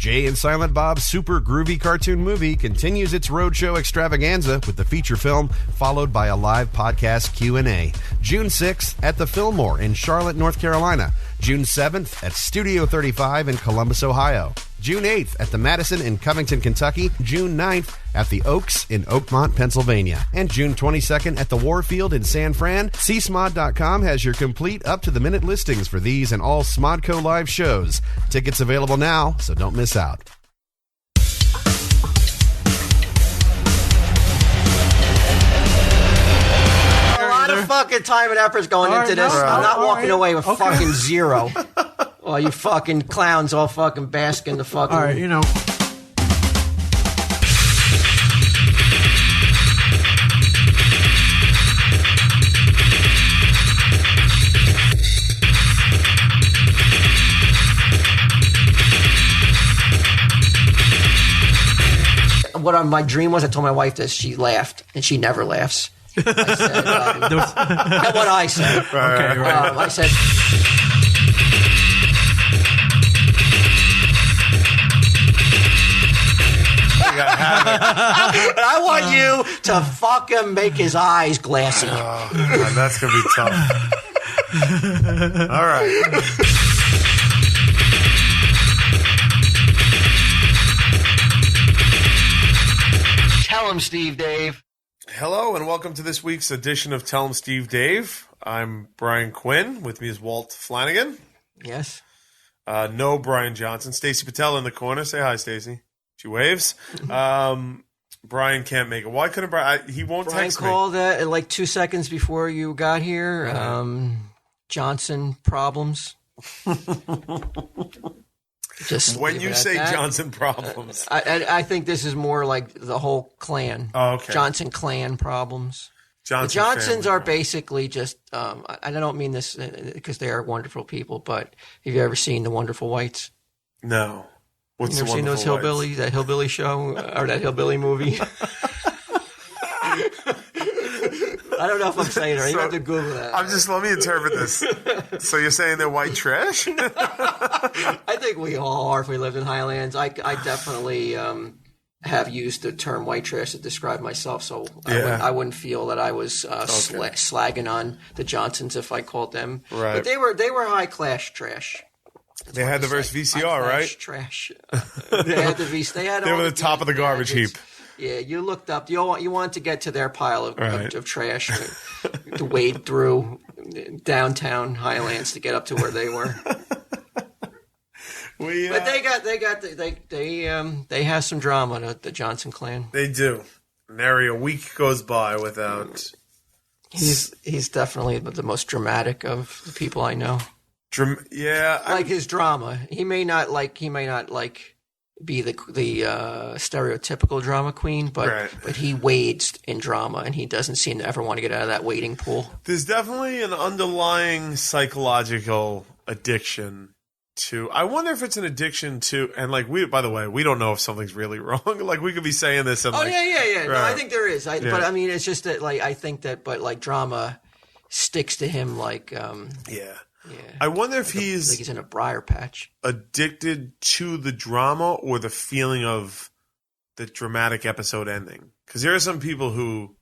Jay and Silent Bob's super groovy cartoon movie continues its roadshow extravaganza with the feature film, followed by a live podcast Q&A. June 6th at the Fillmore in Charlotte, North Carolina. June 7th at Studio 35 in Columbus, Ohio. June 8th at the Madison in Covington, Kentucky. June 9th at the Oaks in Oakmont, Pennsylvania. And June 22nd at the Warfield in San Fran. CSMOD.com has your complete up-to-the-minute listings for these and all Smodco live shows. Tickets available now, so don't miss out. Fucking time and effort's going into this. I'm not walking away with fucking zero. Oh, you fucking clowns all fucking bask in the fucking... All right, you know... What my dream was, I told my wife this, she laughed, and she never laughs. I said, that's what I said. Okay, right. I said, I want you to fucking make his eyes glassy. Oh, God, that's going to be tough. All right. Tell him, Steve Dave. Hello and welcome to this week's edition of Tell 'em Steve Dave. I'm Brian Quinn. With me is Walt Flanagan. Yes. No Brian Johnson. Stacey Patel in the corner. Say hi, Stacey. She waves. Brian can't make it. Why couldn't Brian? He won't text me. Brian called like 2 seconds before you got here. Johnson problems. Just when you say that. Johnson problems, I think this is more like the whole clan. Oh, okay. Johnson clan problems. The Johnsons are basically just. I don't mean this because they are wonderful people, but have you ever seen The Wonderful Whites? No. What's you ever seen those hillbilly, that hillbilly show or that hillbilly movie? I don't know if I'm saying it right. You have to Google that. Let me interpret this. So you're saying they're white trash? I think we all are if we lived in Highlands. I definitely have used the term white trash to describe myself, so I wouldn't feel that I was slagging on the Johnsons if I called them. Right. But they were high class trash. They had the first VCR, right? Trash. They had the VCR. They were the top of the garbage heap. Yeah, you looked up. You wanted to get to their pile of trash to wade through downtown Highlands to get up to where they were. But they have some drama. The Johnson clan. They do. Nary a week goes by without. He's definitely the most dramatic of the people I know. His drama. He may not be the stereotypical drama queen, but he wades in drama, and he doesn't seem to ever want to get out of that wading pool. There's definitely an underlying psychological addiction to. I wonder if it's an addiction to, and by the way, we don't know if something's really wrong. Like we could be saying this. And yeah. Right. No, I think there is. But I mean, it's just that I think that, drama sticks to him Yeah. I wonder if he's in a briar patch. Addicted to the drama or the feeling of the dramatic episode ending. Because there are some people who,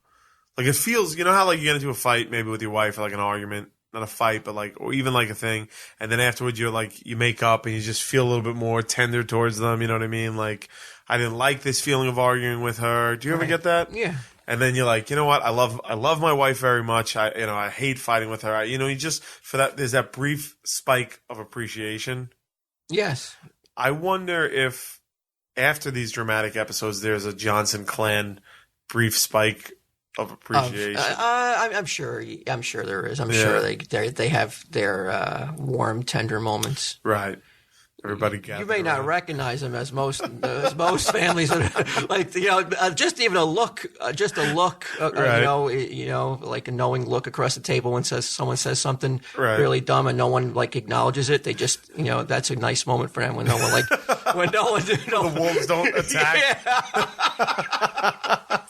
it feels, you know how you get into a fight maybe with your wife or an argument, not a fight, but or even a thing, and then afterwards you're you make up and you just feel a little bit more tender towards them. You know what I mean? I didn't like this feeling of arguing with her. Do you ever get that? Yeah. And then you're you know what? I love my wife very much. I hate fighting with her. You just for that there's that brief spike of appreciation. Yes. I wonder if after these dramatic episodes, there's a Johnson clan brief spike of appreciation. I'm sure there is. I'm sure they have their warm, tender moments. Right. Everybody gathered. You may not recognize them as most families that just even a look, right. A knowing look across the table when someone says something right. really dumb and no one acknowledges it. They just that's a nice moment for them when no one the wolves don't attack. Yeah.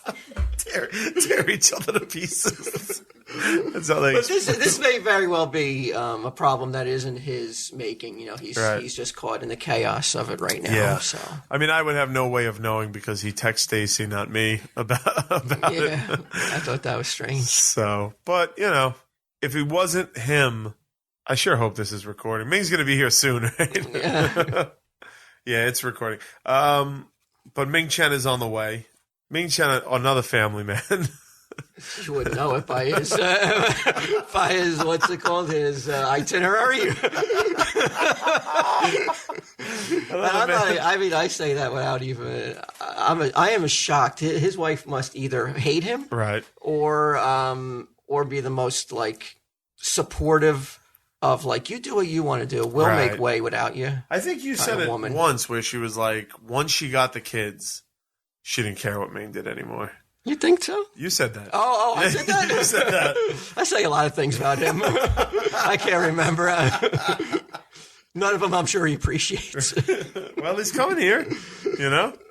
tear each other to pieces. That's how they. But this may very well be a problem that isn't his making. He's just caught in the chaos of it right now. Yeah. So I mean, I would have no way of knowing because he texts Stacy, not me, about it. I thought that was strange. So, but if it wasn't him, I sure hope this is recording. Ming's going to be here soon, right? Yeah. Yeah, it's recording. But Ming Chen is on the way. Ming Chen, another family man. You wouldn't know it by his what's it called, his itinerary. I say that without even. I am shocked. His wife must either hate him, right, or be the most supportive of you do what you want to do. We'll make way without you. I think you said it once where she was like, once she got the kids, she didn't care what Ming did anymore. You think so? You said that. Oh, I said that? You said that. I say a lot of things about him. I can't remember. None of them I'm sure he appreciates. Well, he's coming here,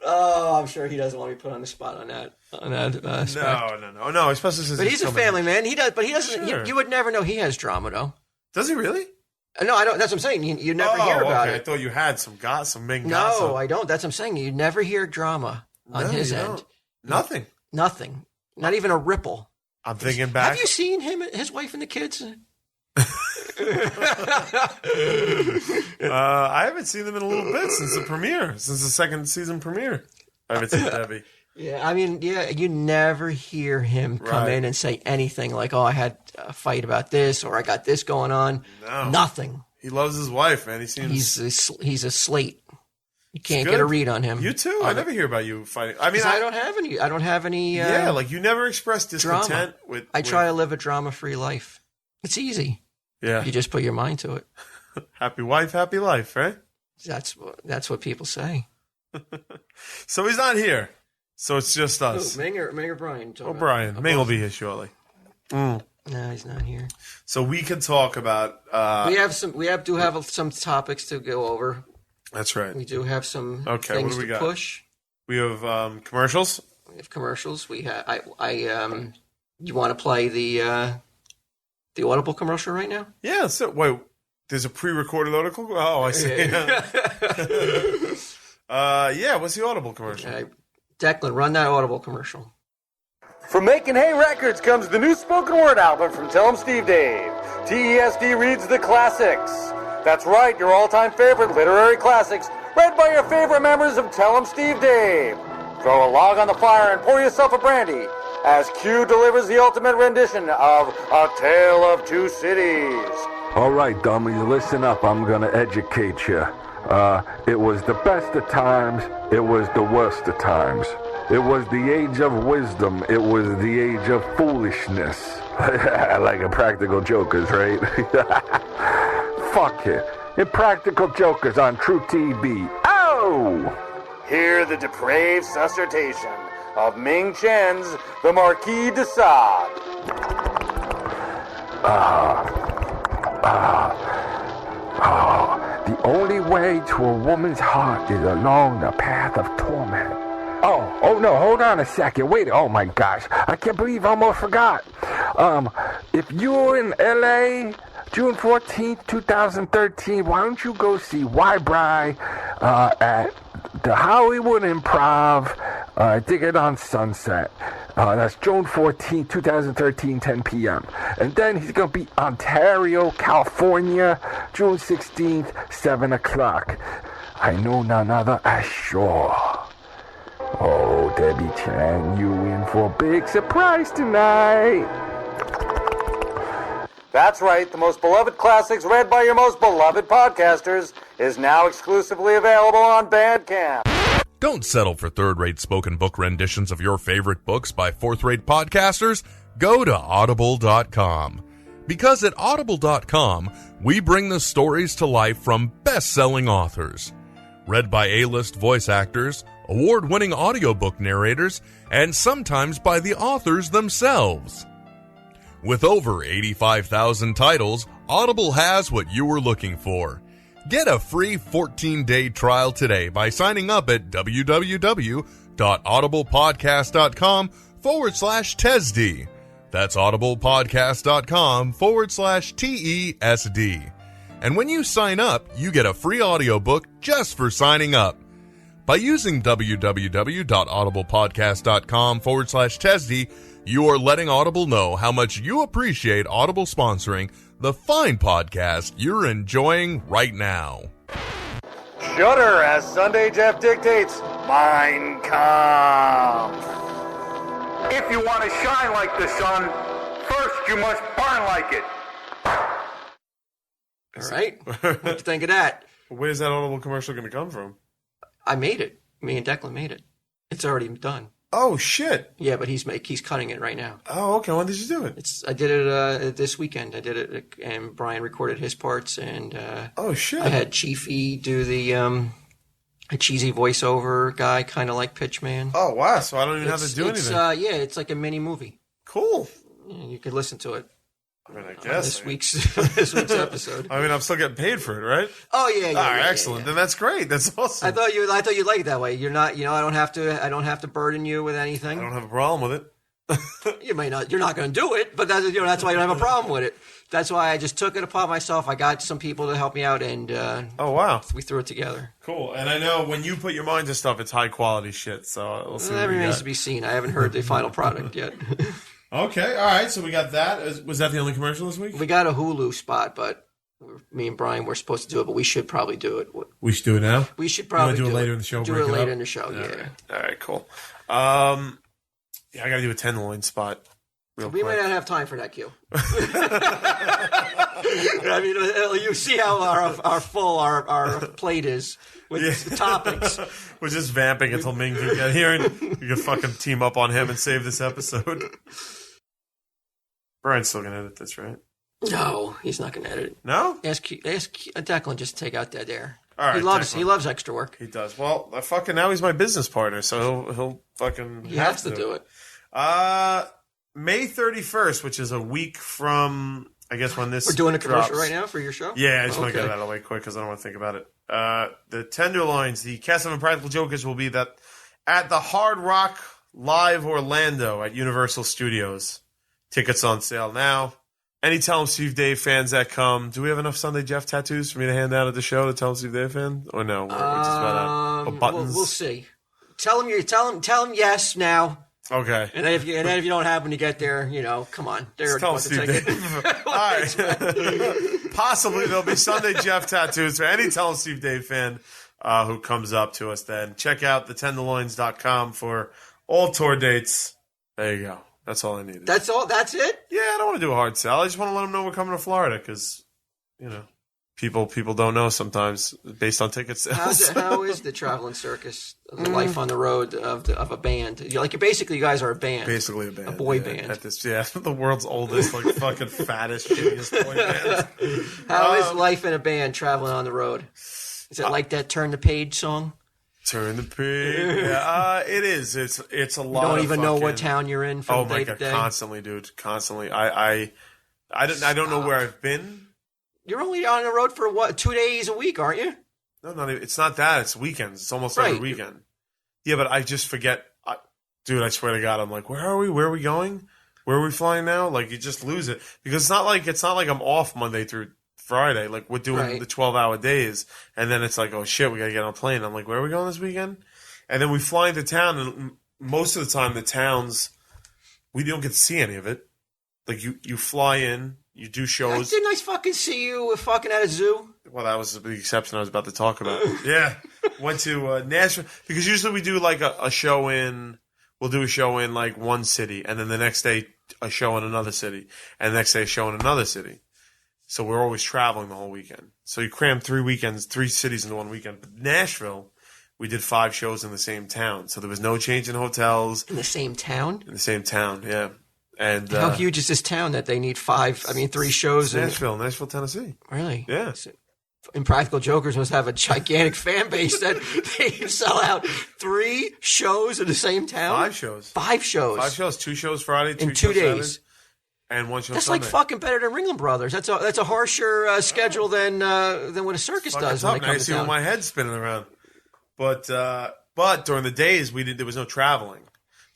Oh, I'm sure he doesn't want me put on the spot on that aspect. No, especially since But he's a family man. He doesn't. Sure. You would never know he has drama, though. Does he really? No, I don't. That's what I'm saying. You never hear about it. I thought you had some Ming No, gossip. I don't. That's what I'm saying. You never hear drama on his end. Nothing. Nothing. Not even a ripple. I'm thinking back. Have you seen him, his wife, and the kids? I haven't seen them in a little bit since the second season premiere. I haven't seen Debbie. Yeah, I mean, you never hear him come in and say anything like, "Oh, I had a fight about this," or "I got this going on." No, nothing. He loves his wife, man. He seems he's a slate. You can't get a read on him. You too. I never hear about you fighting. I mean, I don't have any. I don't have any. You never express discontent drama. I try to live a drama-free life. It's easy. Yeah, you just put your mind to it. Happy wife, happy life, right? That's what people say. So he's not here. So it's just us. Ming or Brian? Brian. Ming will be here shortly. No, he's not here. So we can talk about. We have some topics to go over. That's right. We do have some things what do we got? Push. We have commercials. We have commercials. We have. You want to play the Audible commercial right now? Yeah. So wait, there's a pre-recorded article. Oh, I see. Yeah. What's the Audible commercial? Okay. Declan, run that Audible commercial. From Making Hay Records comes the new spoken word album from Tell 'em Steve Dave. TESD reads the classics. That's right, your all-time favorite literary classics, read by your favorite members of Tell 'em Steve Dave. Throw a log on the fire and pour yourself a brandy as Q delivers the ultimate rendition of A Tale of Two Cities. All right, dummies, listen up. I'm going to educate you. It was the best of times. It was the worst of times. It was the age of wisdom. It was the age of foolishness. Like Impractical Jokers, right? Fuck it. Impractical Jokers on True TV. Oh! Hear the depraved susurration of Ming Chen's The Marquis de Sade. The only way to a woman's heart is along the path of torment. Oh no, hold on a second. Wait, oh my gosh. I can't believe I almost forgot. If you're in LA, June 14th, 2013, why don't you go see Why-Bri at the Hollywood Improv, Ticket on Sunset. That's June 14th, 2013, 10 p.m. And then he's going to be Ontario, California, June 16th, 7 o'clock. I know none other as Shaw. Oh, Debbie Chan, you in for a big surprise tonight. That's right, the most beloved classics read by your most beloved podcasters is now exclusively available on Bandcamp. Don't settle for third-rate spoken book renditions of your favorite books by fourth-rate podcasters. Go to Audible.com. Because at Audible.com, we bring the stories to life from best-selling authors. Read by A-list voice actors, award-winning audiobook narrators, and sometimes by the authors themselves. With over 85,000 titles, Audible has what you were looking for. Get a free 14-day trial today by signing up at www.audiblepodcast.com/TESD. That's audiblepodcast.com/TESD. And when you sign up, you get a free audiobook just for signing up. By using www.audiblepodcast.com/TESD, you are letting Audible know how much you appreciate Audible sponsoring the fine podcast you're enjoying right now. Shudder as Sunday Jeff dictates Mein Kampf. If you want to shine like the sun, first you must burn like it. All right. What do you think of that? Where's that Audible commercial going to come from? I made it. Me and Declan made it. It's already done. Oh, shit. Yeah, but he's cutting it right now. Oh, okay. When did you do it? I did it this weekend. I did it, and Brian recorded his parts, and oh shit! I had Chiefy do the a cheesy voiceover guy, kind of like Pitchman. Oh wow! So I don't even have to do anything. Yeah, it's like a mini movie. Cool. Yeah, you can listen to it. I mean, I guess this week's episode. I mean, I'm still getting paid for it, right? Oh yeah. All right, excellent. Then that's great. That's awesome. I thought you'd like it that way. You're not. I don't have to burden you with anything. I don't have a problem with it. You may not. You're not going to do it, but that's why you don't have a problem with it. That's why I just took it upon myself. I got some people to help me out, and oh wow, we threw it together. Cool. And I know when you put your mind to stuff, it's high quality shit. So we'll see. That remains to be seen. I haven't heard the final product yet. Okay, all right. So we got that. Was that the only commercial this week? We got a Hulu spot, but me and Brian were supposed to do it, but we should probably do it. We should do it now? We should probably do it later in the show. Do it later in the show, yeah. All right, cool. Yeah, I got to do a tenderloin spot. We may not have time for that, Q. I mean, you see how our plate is with topics. We're just vamping until Ming can get here, and we can fucking team up on him and save this episode. Brian's still gonna edit this, right? No, he's not gonna edit it. No? Ask Declan just to take out dead air. All right, he loves extra work. He does. Well, now he's my business partner, so he'll fucking he has to do it. May 31st, which is a week from, I guess, when this We're doing a commercial drops. right now for your show? Yeah, I just want to get it out of the way quick because I don't want to think about it. The Tenderloins, the Cast of Impractical Jokers will be at the Hard Rock Live Orlando at Universal Studios. Tickets on sale now. Any Tell 'em Steve Dave fans that come, do we have enough Sunday Jeff tattoos for me to hand out at the show to Tell 'em Steve Dave fan? Or no? We're just about out. Or buttons? We'll see. Tell him yes now. Okay. And then if you don't have when you get there, come on. They're Tell 'em Steve Dave. All right. Possibly there'll be Sunday Jeff tattoos for any Tell 'em Steve Dave fan who comes up to us then. Check out thetenderloins.com for all tour dates. There you go. That's all I needed. That's all? That's it? Yeah, I don't want to do a hard sell. I just want to let them know we're coming to Florida because, people don't know sometimes based on ticket sales. How is the traveling circus, the life on the road of a band? You guys are a band. Basically a band. A boy band. The world's oldest, fucking fattest, shittiest boy band. How is life in a band traveling on the road? Is it like that Turn the Page song? Turn the page. Yeah, it is. It's a lot. You don't even know what town you're in from day to day. Constantly, dude. Constantly. I don't know where I've been. You're only on the road for 2 days a week, aren't you? No, not even. It's not that. It's weekends. It's almost every weekend. Yeah, but I just forget. Dude, I swear to God, I'm like, where are we? Where are we going? Where are we flying now? Like, you just lose it because it's not like I'm off Monday through Friday. Like, we're doing the 12-hour days, and then it's like, oh shit, we gotta get on a plane. I'm like, where are we going this weekend? And then we fly into town, and most of the time, the towns, we don't get to see any of it. Like, you fly in, you do shows. Didn't I fucking see you fucking at a zoo? Well, that was the exception I was about to talk about. Yeah, went to Nashville because usually we do like a show in. We'll do a show in like one city, and then the next day a show in another city, and the next day a show in another city. So we're always traveling the whole weekend. So you cram 3 cities into one weekend. But Nashville, we did 5 shows in the same town. So there was no change in hotels. In the same town? In the same town, yeah. And how huge is this town that they need 3 shows? Nashville, Tennessee. Really? Yeah. Impractical Jokers must have a gigantic fan base that they sell out 3 shows in the same town? 5 shows. 5 shows. 5 shows. 2 shows Friday, 2 in 2 days. Saturday. And 1 show That's Sunday. like fucking better than Ringling Brothers. That's a harsher schedule than what a circus does. When I see my head's spinning around. But during the days there was no traveling,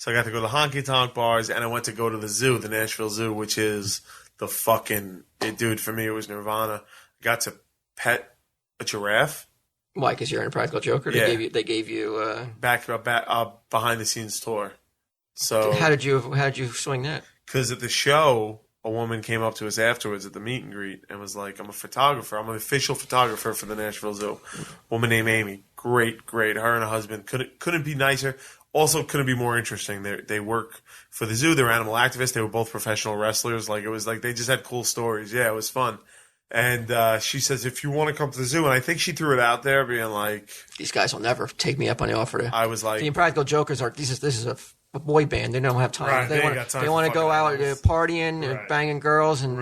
So I got to go to the honky tonk bars, and I went to go to the zoo, the Nashville Zoo, which is the fucking dude. For me, it was nirvana. I got to pet a giraffe. Why? Because you're in a Practical Joker. Yeah. They gave you back behind the scenes tour. So how did you swing that? Because at the show, a woman came up to us afterwards at the meet and greet and was like, "I'm a photographer. I'm an official photographer for the Nashville Zoo." Woman named Amy, great. Her and her husband couldn't be nicer. Also, couldn't be more interesting. They work for the zoo. They're animal activists. They were both professional wrestlers. Like, it was like they just had cool stories. Yeah, it was fun. And she says, if you want to come to the zoo, and I think she threw it out there, being like, "These guys will never take me up on the offer." I was like, the Impractical Jokers are this is a boy band. They don't have time. Right, they want to go out partying and banging girls, and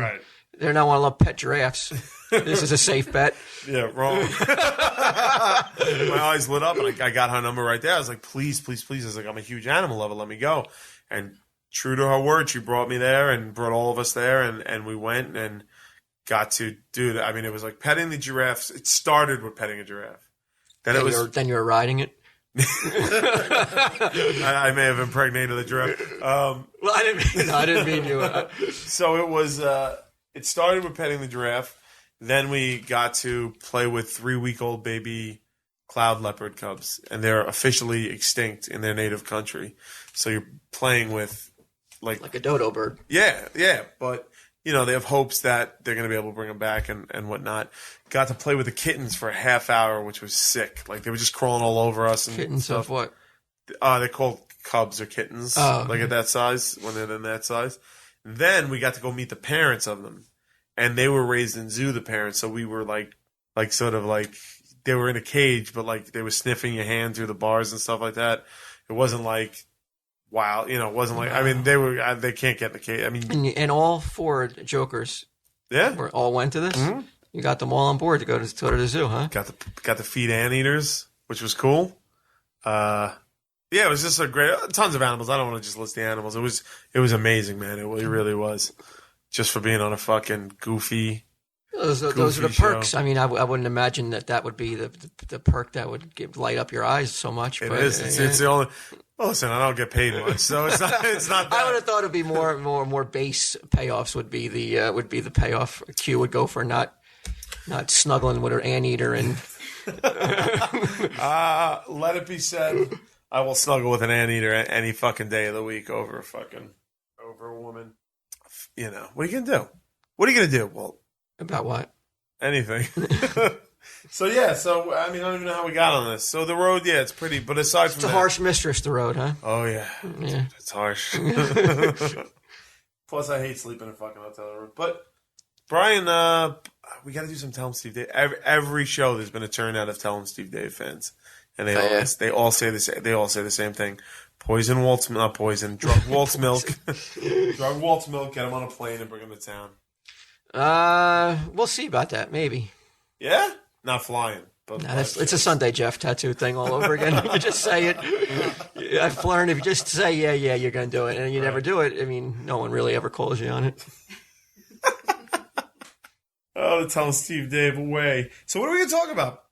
they're not want to love pet giraffes. This is a safe bet. Yeah, wrong. My eyes lit up, and I got her number right there. I was like, please. I was like, I'm a huge animal lover. Let me go. And true to her word, she brought me there and brought all of us there, and we went and got to do that. I mean, it was like petting the giraffes. It started with petting a giraffe. Then you were riding it. I may have impregnated the giraffe. Well, I didn't mean you. So it was. It started with petting the giraffe. Then we got to play with 3-week-old baby cloud leopard cubs, and they're officially extinct in their native country. So you're playing with like a dodo bird. Yeah, but they have hopes that they're going to be able to bring them back and whatnot. Got to play with the kittens for a half hour, which was sick. Like, they were just crawling all over us. And kittens stuff. Of what? They're called cubs or kittens, like at that size, when they're in that size. And then we got to go meet the parents of them. And they were raised in zoo, the parents, so we were like sort of like they were in a cage, but like they were sniffing your hand through the bars and stuff like that. It wasn't like wild, it wasn't like, I mean, they can't get in the cage. I mean, and all 4 Jokers, all went to this. Mm-hmm. You got them all on board to go to the zoo, huh? Got to feed anteaters, which was cool. Yeah, it was just tons of animals. I don't want to just list the animals. It was amazing, man. It really was. Just for being on a fucking goofy. Those are the perks. Show. I mean, I wouldn't imagine that would be the perk that would light up your eyes so much. It is. It's the only. Well, listen, I don't get paid much, so it's not. It's not. That. I would have thought it'd be more base payoffs. Would be the payoff. Q would go for not snuggling with her anteater and. Let it be said, I will snuggle with an anteater any fucking day of the week over a woman. What are you gonna do? What are you gonna do? Well, about what? Anything. So I mean, I don't even know how we got on this. So the road, it's pretty. But aside from that, it's a harsh mistress, the road, huh? Oh yeah, it's harsh. Plus, I hate sleeping in a fucking hotel room. But Brian, we got to do some Tell 'em Steve Dave. Every show, there's been a turnout of Tell 'em Steve Dave fans, and they all say the same thing. Drug Walt's milk. Drug Walt's milk, get him on a plane and bring him to town. We'll see about that, maybe. Yeah? Not flying. But it's a Sunday Jeff tattoo thing all over again. You just say it. I've learned if you just say, yeah, you're going to do it, and you never do it, I mean, no one really ever calls you on it. Oh, tell Steve Dave away. So what are we going to talk about?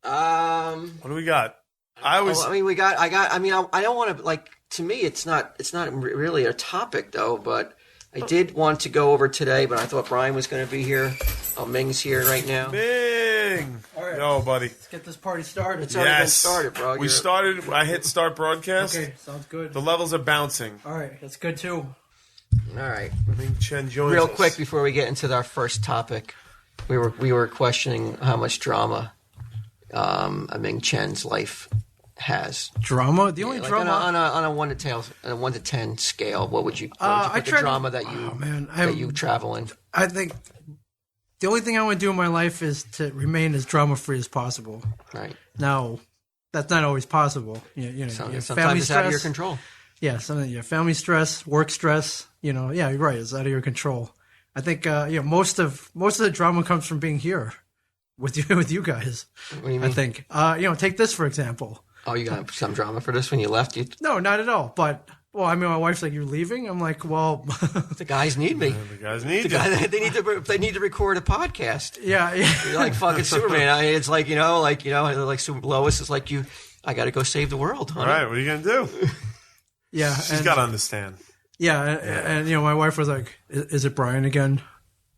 What do we got? I don't want to, to me, it's not really a topic, though, but I did want to go over today, but I thought Brian was going to be here. Oh, Ming's here right now. Ming! All right. Yo, buddy. Let's get this party started. It's already been started, bro. We started, I hit start broadcast. Okay, sounds good. The levels are bouncing. All right, that's good, too. All right. Ming Chen joins Real us. quick, before we get into our first topic, we were questioning how much drama Ming Chen's life has. Drama? The only drama on a 1 to 10 scale, what would you put the drama that you travel in? I think the only thing I want to do in my life is to remain as drama free as possible. Right. Now, that's not always possible. Sometimes family it's stress, out of your control. Yeah, family stress, work stress. Yeah, you're right. It's out of your control. I think most of the drama comes from being here with you guys. What do you mean? I think take this for example. Oh, you got some drama for this when you left? No, not at all. But my wife's like, "You're leaving?" I'm like, "Well, the guys need me. The guys need you. They need to record a podcast." Yeah. You're like fucking Superman. It's like like Lois is like I got to go save the world. Honey. All right, what are you gonna do? Yeah, she's got to understand. Yeah, and you know, my wife was like, "Is it Brian again?"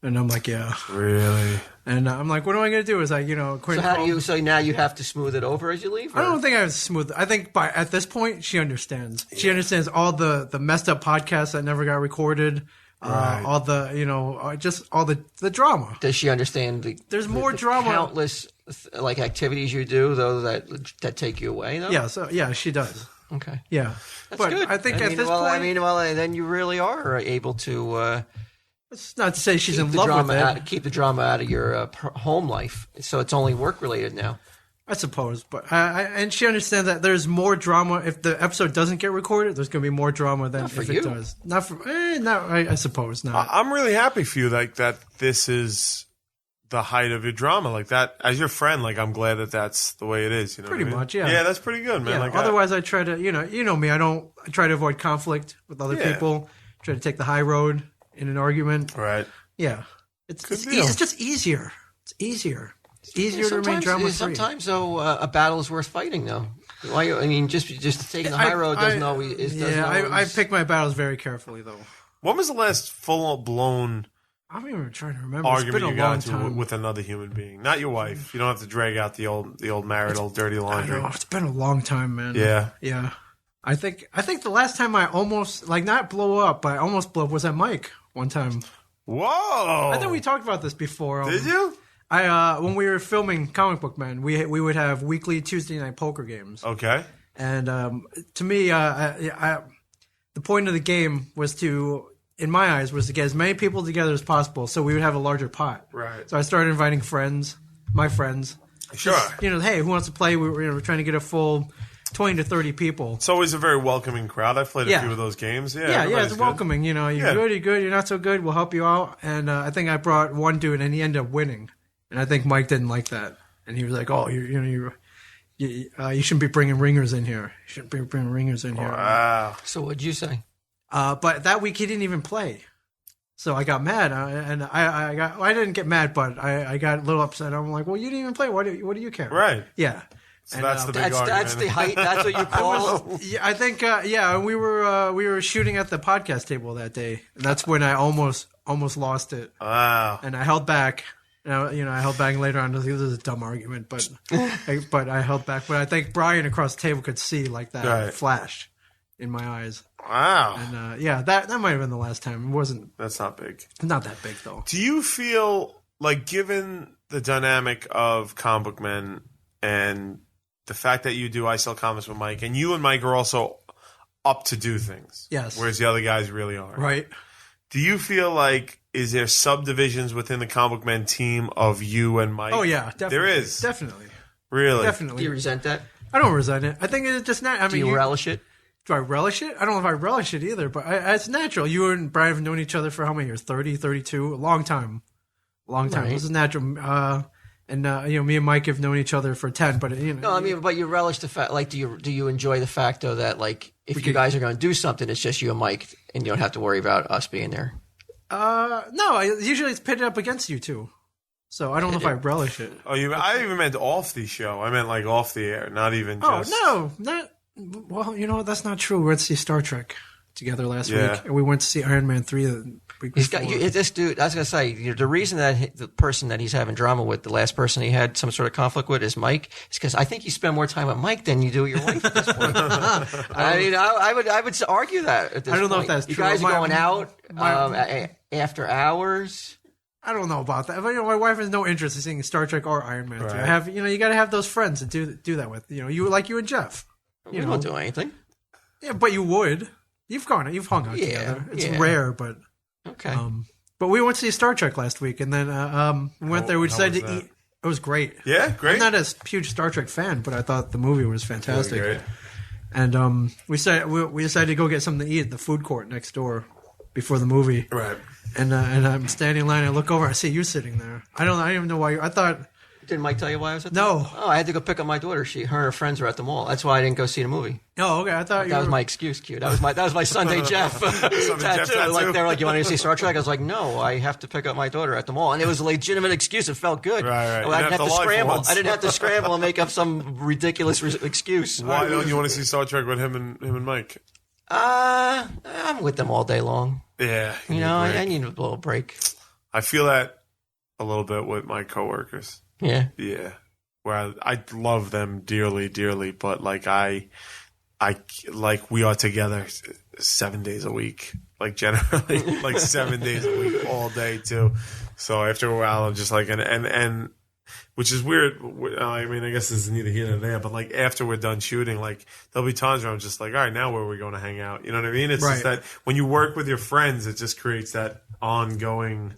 And I'm like, "Yeah." Really? And I'm like, "What am I going to do?" Is like, you know, so how do you? So now you have to smooth it over as you leave? Or? I don't think I have to smooth. I think at this point, she understands. She understands all the messed up podcasts that never got recorded. Right. All the, you know, just all the drama. Does she understand there's more drama? Countless like activities you do though that take you away though? Yeah, so yeah, she does. Okay. Yeah. That's good. I think at this point then you really are able to it's not to say she's in love with it. Keep the drama out of your home life. So it's only work related now. I suppose, but and she understands that there's more drama if the episode doesn't get recorded. There's going to be more drama than if it does. Not for, I suppose not. I'm really happy for you, like that. This is the height of your drama, like that. As your friend, like I'm glad that that's the way it is. You know, pretty much, yeah. Yeah, that's pretty good, man. Yeah, like otherwise, I try to, you know me. I try to avoid conflict with other people. Try to take the high road in an argument. Right. Yeah, it's just easier. It's easier. It's easier to remain drama free. Sometimes, though, a battle is worth fighting, though. Why? I mean, just taking the high road doesn't always. I pick my battles very carefully, though. When was the last full blown? I'm even trying to remember. Argument you got into with another human being, not your wife. You don't have to drag out the old marital dirty laundry. I know, it's been a long time, man. Yeah, yeah. I think the last time I almost not blow up, but I almost blew up was at Mike one time. Whoa! I think we talked about this before. Did you? When we were filming Comic Book Man, we would have weekly Tuesday night poker games. Okay. And to me, the point of the game was in my eyes, was to get as many people together as possible, so we would have a larger pot. Right. So I started inviting my friends. Sure. Just, hey, who wants to play? We're trying to get a full 20 to 30 people. It's always a very welcoming crowd. I've played a few of those games. Yeah, it's welcoming. You're good, you're not so good, we'll help you out. And I think I brought one dude, and he ended up winning. And I think Mike didn't like that. And he was like, oh, you shouldn't be bringing ringers in here. You shouldn't be bringing ringers in here. Wow. So what'd you say? But that week he didn't even play. So I got mad. I didn't get mad, but I got a little upset. I'm like, well, you didn't even play. What do you care? Right. Yeah. So that's the big argument. That's the height. That's what you call. I think. We were shooting at the podcast table that day, and that's when I almost lost it. Wow. And I held back. I held back later on. This is a dumb argument, but I held back. But I think Brian across the table could see like that flash in my eyes. Wow. And that might have been the last time. It wasn't. That's not big. Not that big though. Do you feel like, given the dynamic of Comic Book Men and the fact that you do I Sell Comics with Mike, and you and Mike are also up to do things, yes, whereas the other guys really aren't, right? Do you feel like, is there subdivisions within the Comic Book Men team of you and Mike? Oh, yeah, definitely. There is. Definitely. Really? Definitely. Do you resent that? I don't resent it. I think it's just not. Do you relish it? Do I relish it? I don't know if I relish it either, but it's natural. You and Brian have known each other for how many years? 30, 32? A long time. Right. This is natural. And me and Mike have known each other for 10, but No, I mean, but you relish the fact. Like, do you enjoy the fact though that, like, if you guys are going to do something, it's just you and Mike, and you don't have to worry about us being there? No. Usually it's pitted up against you two, so I don't know if I relish it. Oh, I even meant off the show. I meant like off the air, not even. Just... Oh no, not. Well, that's not true. We went to see Star Trek together last week, and we went to see Iron Man 3 the week before. This dude, I was going to say, the reason that the person that he's having drama with, the last person he had some sort of conflict with, is Mike, is because I think you spend more time with Mike than you do with your wife at this point. I mean, I would argue that at this point. I don't know if that's true. You guys are going out after hours. I don't know about that. But, my wife has no interest in seeing Star Trek or Iron Man 3. Right. I have, you got to have those friends to do that with. You and Jeff. We don't do anything. Yeah, but you would. You've hung out together. It's rare, but okay. But we went to see Star Trek last week, and then we went there. We decided to eat. It was great. Yeah, great. I'm not a huge Star Trek fan, but I thought the movie was fantastic. Really great. And we decided to go get something to eat at the food court next door before the movie. Right. And I'm standing in line. I look over. I see you sitting there. I don't even know why. I thought. Didn't Mike tell you why I was at No. Oh, I had to go pick up my daughter. Her and her friends were at the mall. That's why I didn't go see the movie. Oh, okay. I thought that was my excuse, Q. That was my Sunday Jeff tattoo. Like, they were like, "You want to see Star Trek?" I was like, "No, I have to pick up my daughter at the mall," and it was a legitimate excuse. It felt good. Right. I didn't have to scramble. I didn't have to scramble and make up some ridiculous excuse. Why don't you want to see Star Trek with him and Mike? I'm with them all day long. Yeah. You know, I need a little break. I feel that a little bit with my coworkers. Yeah. Yeah. Where I love them dearly, dearly, but like I like we are together 7 days a week, like generally like 7 days a week, all day too. So after a while, I'm just like, and which is weird. I mean, I guess this is neither here nor there, but like after we're done shooting, like there'll be times where I'm just like, all right, now where are we going to hang out? You know what I mean? It's just that when you work with your friends, it just creates that ongoing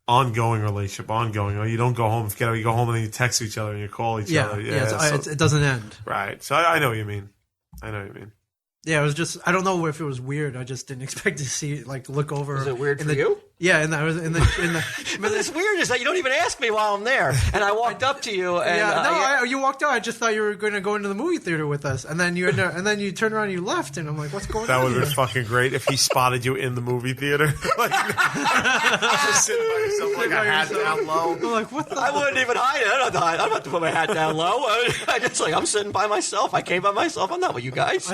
relationship, ongoing. You don't go home, forget it. You go home and then you text each other and you call each other. Yeah, it doesn't end. Right. So I know what you mean. Yeah, it was just, I don't know if it was weird. I just didn't expect to see, like, look over. Was it weird for you? Yeah, and I was in the. But it's weird is that you don't even ask me while I'm there. And I walked up to you and. You walked out. I just thought you were going to go into the movie theater with us. And then you turned around and you left. And I'm like, what's going on? That would have been fucking great if he spotted you in the movie theater. Like, just sitting by yourself, like a hat down low. I'm like, what the? I wouldn't even hide it. I don't have to put my hat down low. I just I'm sitting by myself. I came by myself. I'm not with you guys.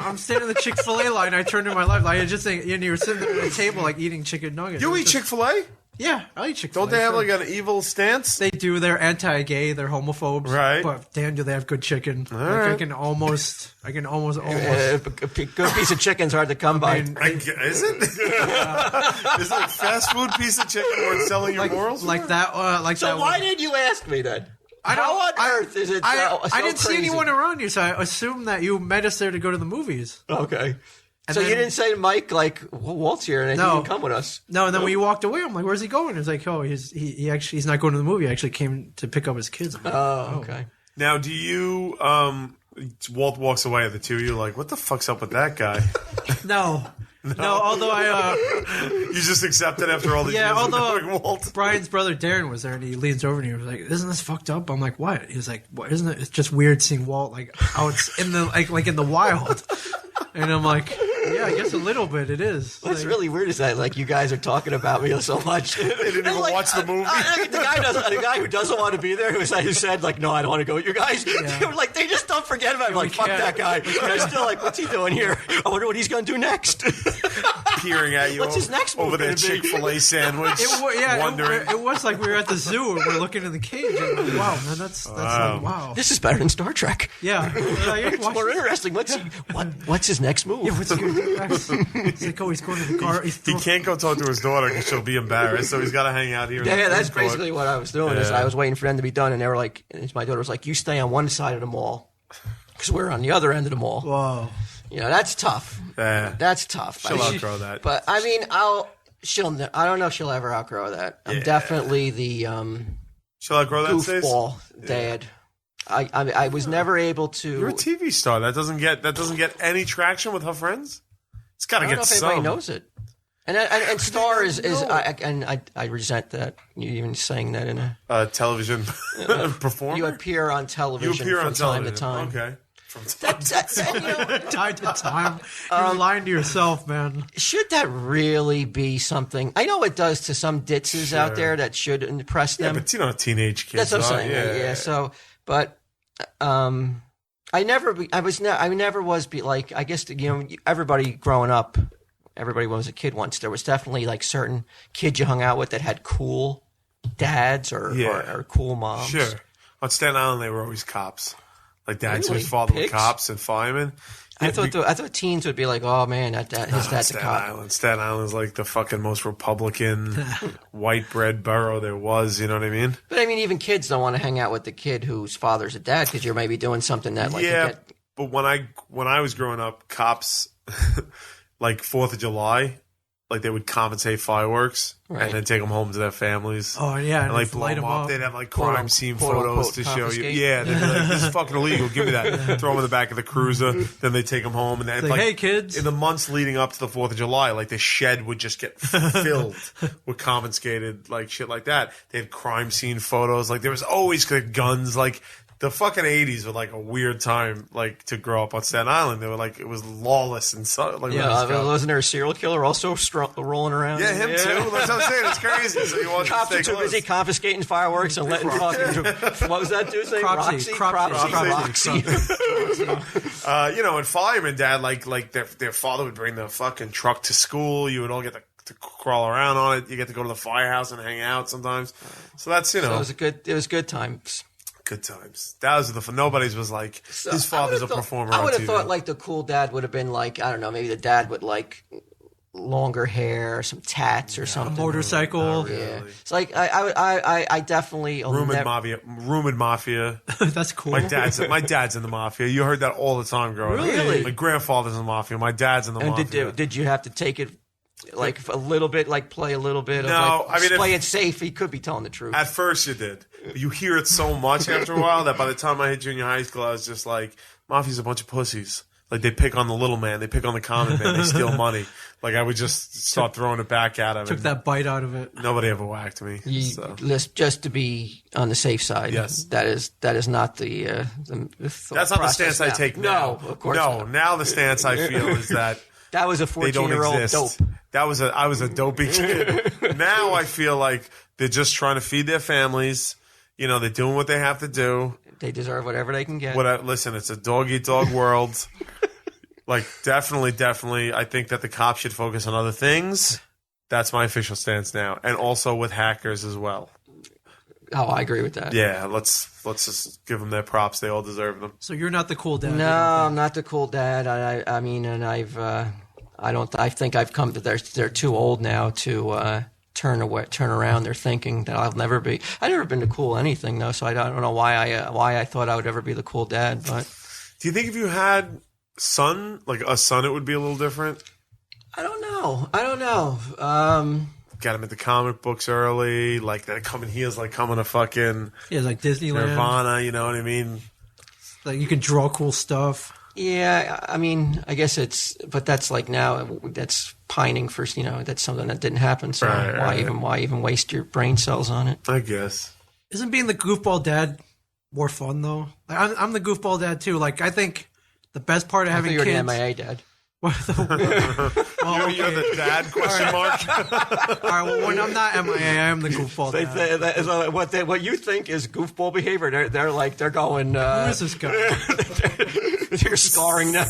I'm standing in the Chick-fil-A line. I turned to my left. I just think, you were sitting there at a table, like, eating chicken nuggets. You eat Chick-fil-A? Yeah, I eat Chick-fil-A. Don't they have like an evil stance? They do. They're anti-gay. They're homophobes. Right. But damn, do they have good chicken? All like, right. I can almost. A good piece of chicken's hard to come by. Is it? Is it like fast food piece of chicken worth selling your morals? Like that. So why didn't you ask me then? How on earth is it so I didn't see crazy? anyone around you, so I assumed that you met us there to go to the movies. Okay. And so then, you didn't say to Mike, like, well, Walt's here, and he didn't come with us? No, and then when you walked away, I'm like, where's he going? He's like, oh, he's not going to the movie. He actually came to pick up his kids. Like, okay. Now, do you, Walt walks away, the two of you like, what the fuck's up with that guy? No, although You just accept it after all these years of knowing Walt. Brian's brother Darren was there, and he leans over and he was like, isn't this fucked up? I'm like, what? He was like, what, isn't it? It's just weird seeing Walt, like, out in the, like in the wild. And I'm like, yeah, I guess a little bit it is. What's really weird is that, like, you guys are talking about me so much. They didn't even watch the movie. The guy who doesn't want to be there, who said, like, no, I don't want to go with you guys. Yeah. They were like, they just don't forget about him. Like, fuck that guy. And I'm still like, what's he doing here? I wonder what he's going to do next. Peering at you. What's his next move over that Chick-fil-A sandwich. Wondering. It was like we were at the zoo and we're looking in the cage. And like, wow, man, that's like, wow. This is better than Star Trek. Yeah. It's more interesting. What's his next move? Yeah, what's he going to do next? He's like, oh, he's going to the car. He can't go talk to his daughter because she'll be embarrassed, so he's got to hang out here. Yeah, that's basically what I was doing. Is I was waiting for them to be done, and they were like, and my daughter was like, you stay on one side of the mall because we're on the other end of the mall. Whoa. You know, that's tough. That's tough. She'll outgrow that. But I mean, I don't know if she'll ever outgrow that. I'm definitely the she'll outgrow that goofball dad. I was never able to. You're a TV star. That doesn't get any traction with her friends. It's got to get some. I don't know if anybody knows it. And star is I resent that you even saying that in a television performer. You appear on television from time to time. Okay. Time to time. You're lying to yourself, man. Should that really be something? I know it does to some ditzes out there that should impress them. Yeah, but teenage kids. That's what I'm saying. Yeah. So, but I never was like, I guess, everybody growing up, everybody was a kid once. There was definitely like certain kids you hung out with that had cool dads or cool moms. Sure. On Staten Island, they were always cops. Like dads whose father were cops and firemen. I thought teens would be like, oh man, his dad's a cop. Staten Island's like the fucking most Republican white bread borough there was. You know what I mean? But I mean, even kids don't want to hang out with the kid whose father's a dad because you're maybe doing something that like But when I was growing up, cops like 4th of July. Like they would compensate fireworks and then take them home to their families. Oh yeah, and like blow them up. They'd have like crime scene photos to show you. Yeah, they'd be like, "This is fucking illegal. Give me that." Throw them in the back of the cruiser. Then they take them home, and then like, "Hey kids!" In the months leading up to the 4th of July, like the shed would just get filled with confiscated like shit like that. They had crime scene photos. Like there was always like, guns. Like The fucking 80s were like a weird time, like to grow up on Staten Island. They were like, it was lawless and so. Like, wasn't there a serial killer also rolling around? Yeah, him too. That's what I'm saying. It's crazy. So you want cops to are too busy confiscating fireworks and letting fucking. What was that dude's name? Cropsy. You know, and fireman dad, like their father would bring the fucking truck to school. You would all get to crawl around on it. You get to go to the firehouse and hang out sometimes. So that's, you know. So it was good times. Good times. That was nobody's was like, his father's a performer. I would have thought like the cool dad would have been like, I don't know, maybe the dad would like longer hair, some tats or something. A motorcycle. Really. Yeah. It's like I definitely Rumored mafia. That's cool. My dad's in the mafia. You heard that all the time growing up. Really? My grandfather's in the mafia. My dad's in the mafia. And did you have to take it like a little bit, like play a little bit? No, I mean, play it safe. He could be telling the truth. At first, you did. You hear it so much after a while that by the time I hit junior high school, I was just like, mafia's a bunch of pussies. Like, they pick on the little man. They pick on the common man. They steal money. Like, I would just start throwing it back at him. Took that bite out of it. Nobody ever whacked me. Just to be on the safe side. Yes. That is not the that's not the stance I take now. No, of course not. No, now the stance I feel is that that was a 14-year-old dope. I was a dopey kid. Now I feel like they're just trying to feed their families. You know, they're doing what they have to do. They deserve whatever they can get. Listen, it's a dog-eat-dog world. Like, definitely, I think that the cops should focus on other things. That's my official stance now. And also with hackers as well. Oh, I agree with that. Yeah, let's just give them their props. They all deserve them. So you're not the cool dad? No, I'm not the cool dad. I mean, and I think I've come to they're too old now to turn around their thinking that I'll never be. I've never been the cool anything though, so I don't know why I thought I would ever be the cool dad. But do you think if you had a son, it would be a little different? I don't know. Got him into comic books early, like that coming. He is like coming to fucking like Disneyland, Nirvana. You know what I mean? Like you can draw cool stuff. Yeah, I mean, I guess but that's like now that's pining for, that's something that didn't happen. So why even waste your brain cells on it? I guess. Isn't being the goofball dad more fun though? Like, I'm the goofball dad too. Like I think the best part of having kids. You're the MIA dad. You're the dad? Question mark. All right. Well, when I'm not MIA, I am the goofball dad. What you think is goofball behavior? They're going. Who is this guy? You're scarring them.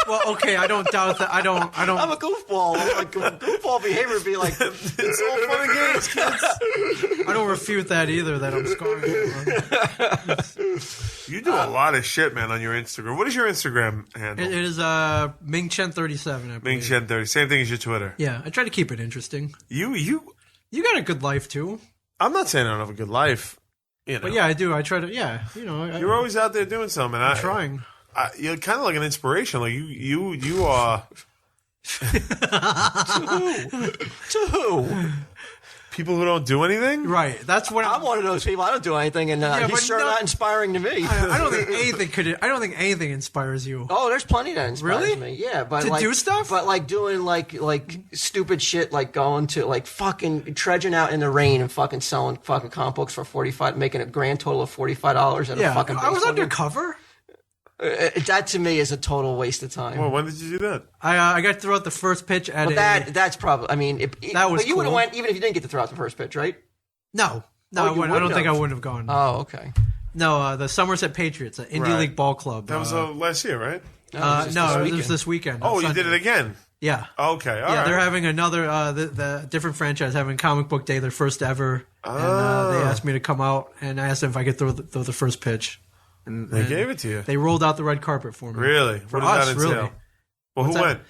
Well, okay, I don't doubt that. I don't. I'm a goofball. Like, goofball behavior would be like, it's all fun and games, kids. I don't refute that either. That I'm scarring. You do a lot of shit, man, on your Instagram. What is your Instagram handle? It is Mingchen37. Mingchen30. Same thing as your Twitter. Yeah, I try to keep it interesting. You got a good life too. I'm not saying I don't have a good life. But yeah, I do. I try to. Yeah, you're always out there doing something. I'm trying. You're kind of like an inspiration. Like you are. To who? People who don't do anything? Right. That's what I'm one of those people. I don't do anything, and he's sure not inspiring to me. I don't think anything inspires you. Oh, there's plenty that inspires me. Yeah, but to do stuff. But like doing like stupid shit, like going to like fucking trudging out in the rain and fucking selling fucking comic books for $45, making a grand total of $45 at a fucking. I was undercover. That to me is a total waste of time. Well, when did you do that? I got to throw out the first pitch at that's probably. I mean, that was. But you would have went even if you didn't get to throw out the first pitch, right? No, I don't think I would have gone. Oh, okay. No, the Somerset Patriots, an Indie League ball club. That was last year, right? It was this weekend. Oh, you did it again? Yeah. Okay. All right. They're having another the different franchise having Comic Book Day, their first ever, and they asked me to come out, and I asked them if I could throw the first pitch. And they gave it to you. They rolled out the red carpet for me. Really? For what us, did that entail? really. Well, who went?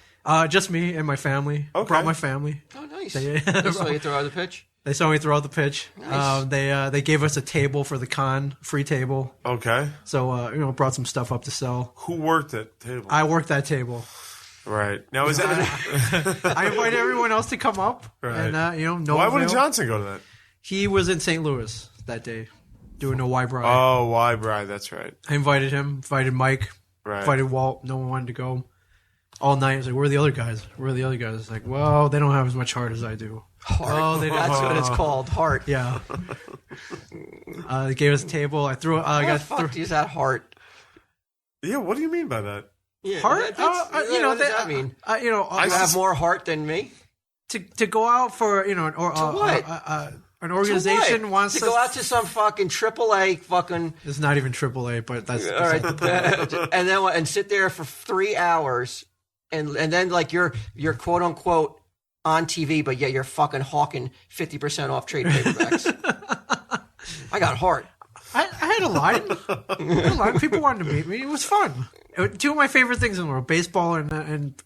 Just me and my family. Okay. Brought my family. Oh, nice. They saw you throw out the pitch? They saw me throw out the pitch. Nice. They gave us a table for the con, free table. Okay. So, brought some stuff up to sell. Who worked that table? I worked that table. Right. Now, is that... I invited everyone else to come up. Right. And, Why wouldn't Johnson go to that? He was in St. Louis that day. Doing a Y Bride. Oh, Y Bride, that's right. I invited him, invited Mike, right. invited Walt. No one wanted to go. all night. It's like, where are the other guys? Where are the other guys? It's like, well, they don't have as much heart as I do. Heart. Oh, That's what it's called. Heart. Yeah. They gave us a table. I threw. I got. Fuck is that heart? Yeah. What do you mean by that? Yeah, heart? What does that mean? You have more heart than me. To go out for an organization wants to go out to some fucking AAA fucking. It's not even AAA, but that's all right. and sit there for 3 hours, and then like you're quote unquote on TV, but yet you're fucking hawking 50% off trade paperbacks. I got heart. I had a line. People wanted to meet me. It was fun. Two of my favorite things in the world: baseball and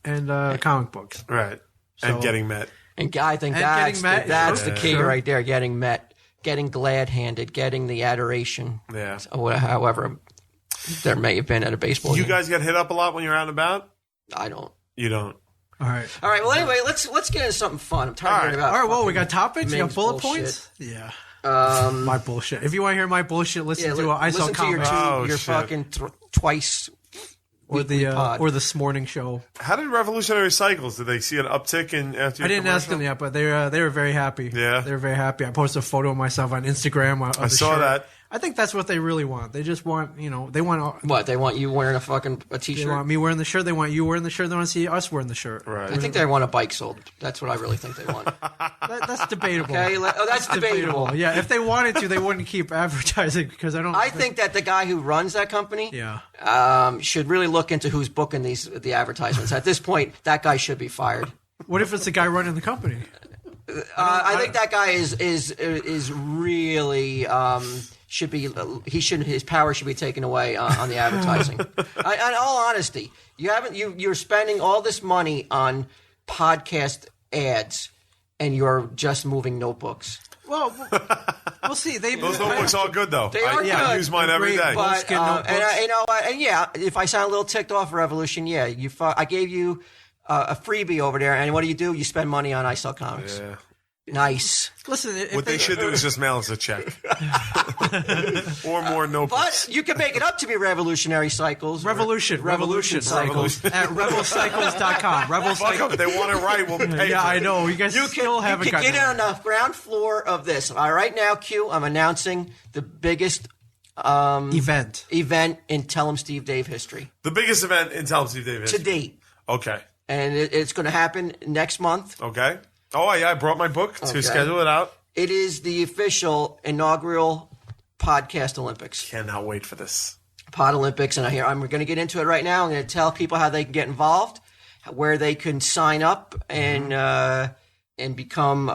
comic books. Right. And getting met. And I think that's the key right there. Getting met, getting glad-handed, getting the adoration. Yeah. However, there may have been at a baseball game. You guys get hit up a lot when you're out and about? I don't. You don't. All right. Well, anyway, let's get into something fun. I'm tired of hearing about. All right. Well, we got topics. You got bullet bullshit. points. Yeah. My bullshit. If you want to hear my bullshit, listen to I Saw Comics. Your fucking twice. Or the This Morning show. How did Revolutionary Cycles? Did they see an uptick in after? I didn't ask them yet, but they were very happy. Yeah, they were very happy. I posted a photo of myself on Instagram. I saw that. I think that's what they really want. They just want, they want what? They want you wearing a t-shirt. They want me wearing the shirt. They want you wearing the shirt. They want to see us wearing the shirt. Right. I think they want a bike sold. That's what I really think they want. That's debatable. Okay. That's debatable. Yeah. If they wanted to, they wouldn't keep advertising because I don't. I think that the guy who runs that company, should really look into who's booking the advertisements. At this point, that guy should be fired. What if it's the guy running the company? I think that guy is really. His power should be taken away on the advertising. In all honesty, you're spending all this money on podcast ads, and you're just moving notebooks. Well, we'll see. Those notebooks are good though. They are good. I use mine every day. But, if I sound a little ticked off, Revolution, I gave you a freebie over there, and what do? You spend money on I Saw Comics. Yeah. Nice. Listen, what they should do is just mail us a check. Or more notebooks. But you can make it up to me, Revolutionary Cycles. Revolution Cycles. At rebelcycles.com. Rebel Cycles. If they want it right, we'll pay. Yeah, I know. You guys still haven't gotten it. You can get on the ground floor of this. All right, now, Q, I'm announcing the biggest event in Tell 'em Steve Dave history. The biggest event in Tell 'em Steve Dave history. To date. Okay. And it's going to happen next month. Okay. Oh, yeah, I brought my book to schedule it out. It is the official inaugural Podcast Olympics. Cannot wait for this. Pod Olympics, and I'm going to get into it right now. I'm going to tell people how they can get involved, where they can sign up and become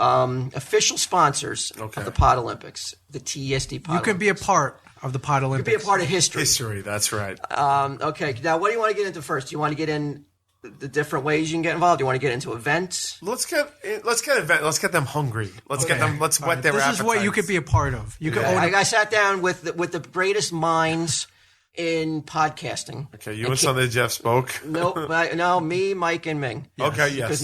official sponsors of the Pod Olympics, the TESD Pod Olympics. You can be a part of the Pod Olympics. You can be a part of history. History, that's right. Okay, now what do you want to get into first? Do you want to get in the different ways you can get involved? Do you want to get into events? Let's get them hungry. Let's get them. Let's whet their appetites. This is what you could be a part of. You could. I sat down with the greatest minds in podcasting. Okay, you and Sunday Jeff spoke. No, me, Mike, and Ming. Yes. Okay, yes.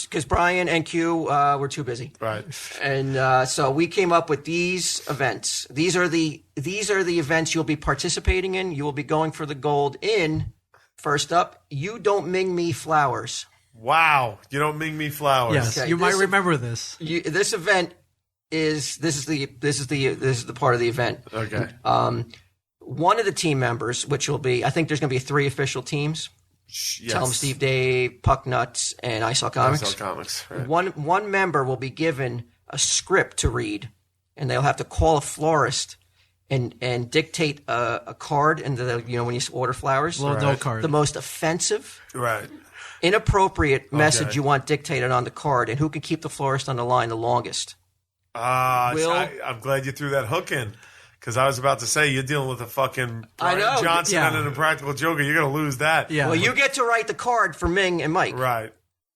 Because Brian and Q were too busy. Right. And so we came up with these events. These are the events you'll be participating in. You will be going for the gold in. First up, You Don't Ming Me Flowers. Wow, You Don't Ming Me Flowers. Yes, you might remember this. This event is the part of the event. Okay. One of the team members, which will be, I think there's going to be 3 official teams. Yes. Tell 'em Steve Dave, Puck Nuts, and I Saw Comics. I Saw Comics. Right. One member will be given a script to read, and they'll have to call a florist and dictate a card in the when you order flowers, little note card, the most offensive, right, inappropriate message you want dictated on the card, and who can keep the florist on the line the longest. I'm glad you threw that hook in, because I was about to say you're dealing with a fucking Brian Johnson and an Impractical Joker. You're going to lose that. Yeah. Well, you get to write the card for Ming and Mike. Right.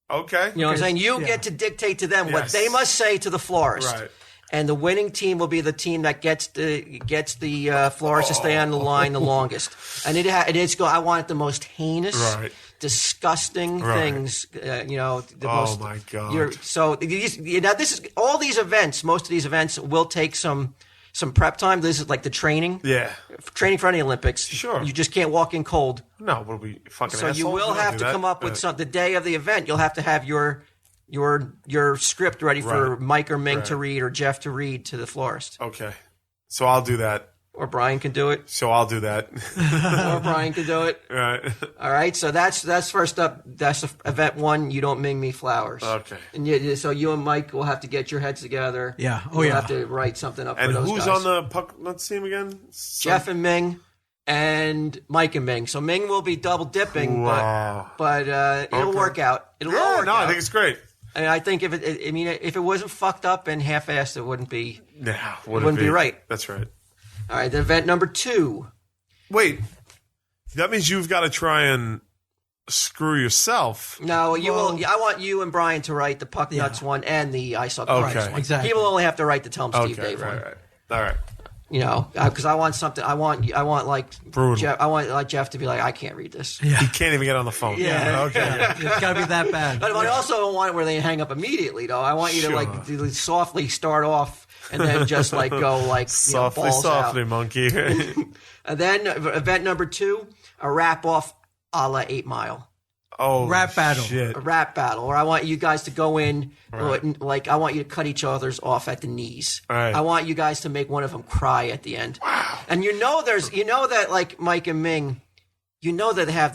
Okay. You know what I'm saying? You get to dictate to them what they must say to the florist. Right. And the winning team will be the team that gets the florist to stay on the line the longest. And I want it the most heinous, disgusting things. My God! This is all these events. Most of these events will take some some prep time. This is like the training. Yeah. Training for any Olympics. Sure. You just can't walk in cold. No, what are we fucking So assholes? you will have to come up with the day of the event. You'll have to have your script ready for Mike or Ming to read or Jeff to read to the florist. Okay. So I'll do that. Or Brian can do it. So I'll do that. Or Brian can do it. Right. All right. So that's first up. That's event 1. You don't Ming me flowers. Okay. And so you and Mike will have to get your heads together. Yeah. You'll have to write something up and for those who's guys. on the puck nuts team again? Jeff and Ming. And Mike and Ming. So Ming will be double dipping, but it'll work out. It'll all work out. I think it's great. And I think if it wasn't fucked up and half-assed, it wouldn't be. No, it wouldn't be right. That's right. All right, then event number 2. Wait, that means you've got to try and screw yourself. No, you will. I want you and Brian to write the puck nuts one and the I saw Christ one. Exactly. He will only have to write the Tell 'em Steve Dave one. Right. All right. You know, because I want something. I want like brutal. Jeff, I want like Jeff to be like, I can't read this. Yeah. He can't even get on the phone. Yeah. Okay. Yeah, it's got to be that bad. But I also don't want it where they hang up immediately, though. I want you to like softly start off and then just like go like softly, balls softly, out. Monkey. And then event number 2, a wrap off a la 8 Mile. Oh, rap battle. Shit. A rap battle, or I want you guys to go in, like I want you to cut each other's off at the knees. Right. I want you guys to make one of them cry at the end. Wow. And that like Mike and Ming, you know that they have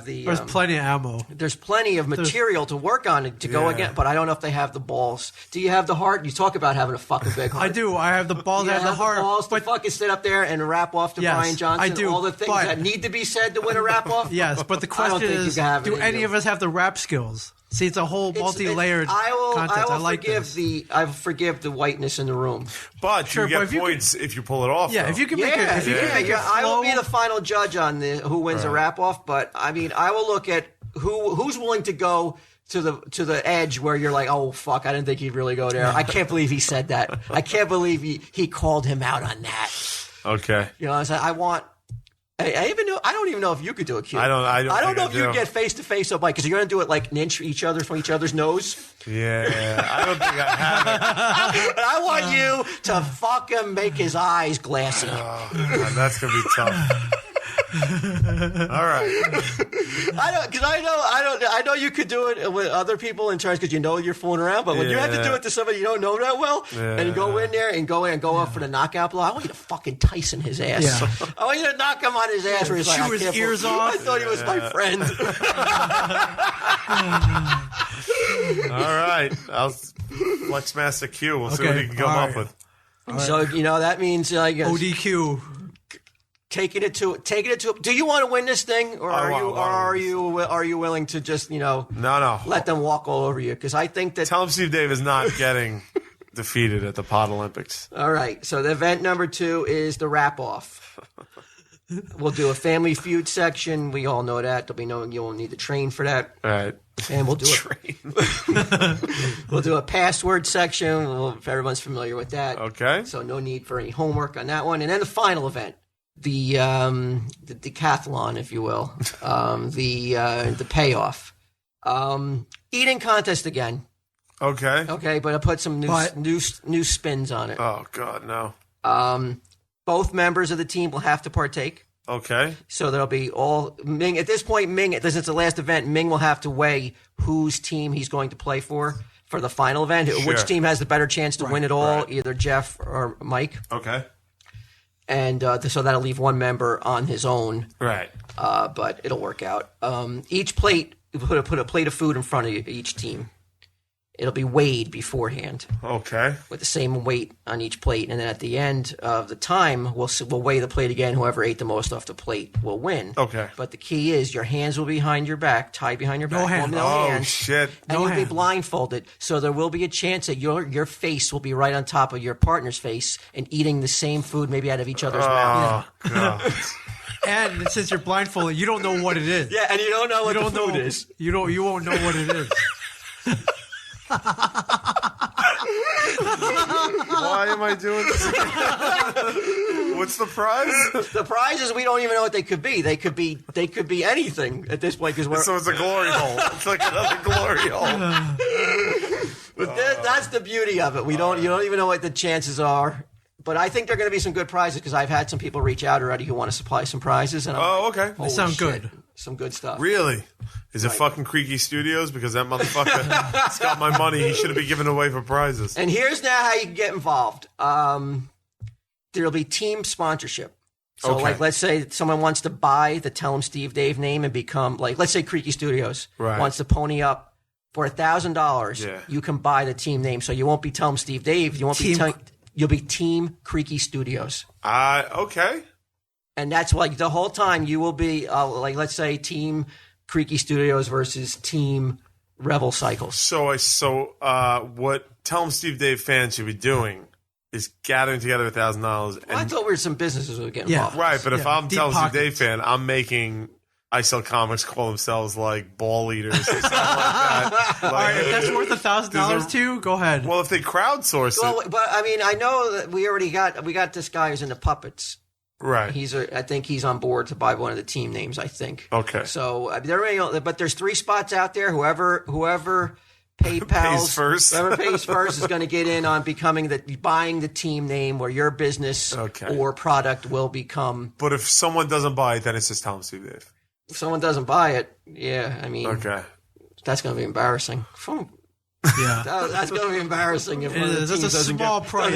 the There's plenty of ammo. There's plenty of material to work on to go again, but I don't know if they have the balls. Do you have the heart? You talk about having a fucking big heart. I do. I have the balls. I have the heart. Balls to fucking sit up there and rap off to Yes, Brian Johnson. I do, all the things but- that need to be said to win a rap off. Yes, but the I don't question think you is, can have it do in any you. of us have the rap skills? See, it's a whole multi-layered contest. I like this. I forgive the whiteness in the room. But Sure, you but get if you points if you pull it off. Yeah, though. if you can make it, if you can make it flow, I will be the final judge on who wins a rap off. But I mean, I will look at who's willing to go to the edge where you're like, oh fuck, I didn't think he'd really go there. I can't believe he said that. I can't believe he called him out on that. Okay. You know, I want. I don't even know if you could do a cue. I don't know if you get face to face with Mike because you're going to do it like an inch from each other's nose. Yeah, I don't think I have it. But I want you to fucking make his eyes glassy. Oh, God, that's gonna be tough. All right. I know you could do it with other people in terms because you know you're fooling around. But when you have to do it to somebody you don't know that well, and you go in there and go up for the knockout blow, I want you to fucking Tyson his ass. Yeah. I want you to knock him on his ass where he's like, Chew his ears off. I thought he was my friend. All right. I'll Flex Master Q. We'll see what he can come up with. So that means like ODQ. Taking it to. Do you want to win this thing, or are you willing to just No. let them walk all over you? Because I think that. Tell him Steve Dave is not getting defeated at the Pot Olympics. All right. So the event number 2 is the wrap off. We'll do a Family Feud section. We all know that. There'll be no. You won't need to train for that. All right. And we'll do we'll do a password section. If everyone's familiar with that. Okay. So no need for any homework on that one. And then the final event. The decathlon, if you will, the payoff, eating contest again. Okay, but I put some new spins on it. Oh God, no. Both members of the team will have to partake. Okay. So there'll be Ming at this point. Since it's the last event, Ming will have to weigh whose team he's going to play for the final event. Sure. Which team has the better chance to win it all? Either Jeff or Mike. Okay. And so that'll leave one member on his own. Right. But it'll work out. Each plate, put a plate of food in front of each team. It'll be weighed beforehand. Okay. With the same weight on each plate. And then at the end of the time, we'll weigh the plate again. Whoever ate the most off the plate will win. Okay. But the key is your hands will be behind your back, tied behind your back. No hands. No hands. Shit. And No you'll hands. be blindfolded. So there will be a chance that your face will be right on top of your partner's face and eating the same food maybe out of each other's mouth. God. And since you're blindfolded, you don't know what it is. Yeah, and you don't know what the food is. You won't know what it is. Why am I doing this again? What's the prize? The prize is we don't even know what they could be. They could be anything at this point because So it's a glory hole. It's like another glory hole. But that's the beauty of it. You don't even know what the chances are. But I think there are going to be some good prizes because I've had some people reach out already who want to supply some prizes. And okay. They sound good. Some good stuff. Really? Is it fucking Creaky Studios? Because that motherfucker's got my money. He should have been given away for prizes. And here's now how you can get involved. There'll be team sponsorship. So, like, let's say someone wants to buy the Tell 'em Steve Dave name and become, like, let's say Creaky Studios wants to pony up for $1,000. Yeah. You can buy the team name. So you won't be Tell 'em Steve Dave. You won't be you'll be Team Creaky Studios. Okay. And that's like the whole time you will be, like, let's say Team Creaky Studios versus Team Rebel Cycles. So what Tell 'em Steve Dave fans should be doing is gathering together $1,000. Well, I thought businesses would get involved. Right, but if I'm Tell 'em Steve Dave fan, I'm making I Sell Comics call themselves like ball eaters or something like that. All right, if that's worth $1,000 too, go ahead. Well, if they crowdsource it. But I mean, I know that we got this guy who's into puppets. Right. I think he's on board to buy one of the team names, I think. Okay. So but there's 3 spots out there. Whoever PayPal's whoever pays first is going to get in on buying the team name where your business or product will become. But if someone doesn't buy it, then it's just Tell 'em Steve Dave. If someone doesn't buy it, I mean, that's going to be embarrassing. Yeah, that's going to be embarrassing if one of the teams doesn't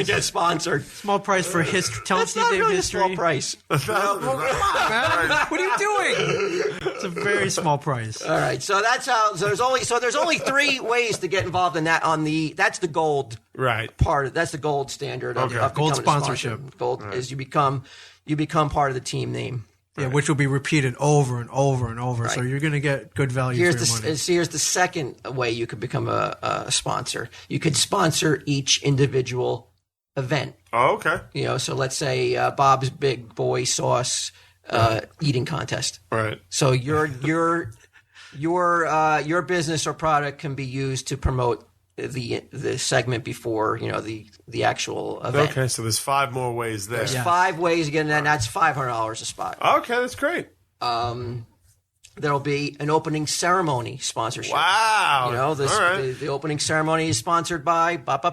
get sponsored. Small price for history. Tell 'em Steve Dave really history. A small price. Come on, man. What are you doing? It's a very small price. All right, so that's how. So there's only 3 ways to get involved in that. That's the gold part. That's the gold standard. Of gold sponsorship. Gold is you become part of the team name. Yeah, which will be repeated over and over and over. Right. So you're going to get good value for your money. Here's the second way you could become a sponsor. You could sponsor each individual event. Oh, okay. So let's say Bob's Big Boy Sauce eating contest. Right. So your business or product can be used to promote the segment before the actual event. Okay, so there's 5 more ways there. There's 5 ways again, and that's $500 a spot. Okay, that's great. There'll be an opening ceremony sponsorship. Wow. The opening ceremony is sponsored by Bop.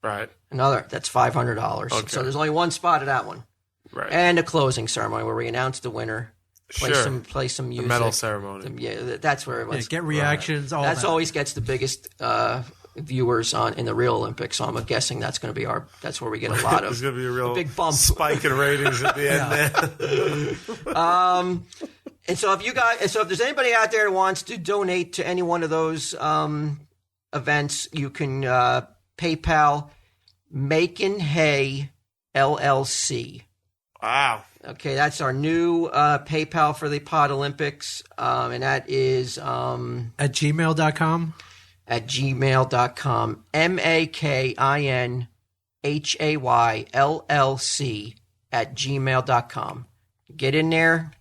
Right. That's $500. Okay. So there's only 1 spot at that one. Right. And a closing ceremony where we announce the winner. Play some music. The medal ceremony. That's where everyone's get reactions. All that always gets the biggest viewers in the real Olympics. So I'm guessing that's going to be that's where we get a lot of. There's going to be a real big bump spike in ratings at the end. And so if there's anybody out there who wants to donate to any one of those events, you can PayPal Makin' Hay LLC. Wow. Okay, that's our new PayPal for the Pod Olympics, and that is at gmail.com. At gmail.com. MakinHayLLC at gmail.com. Get in there.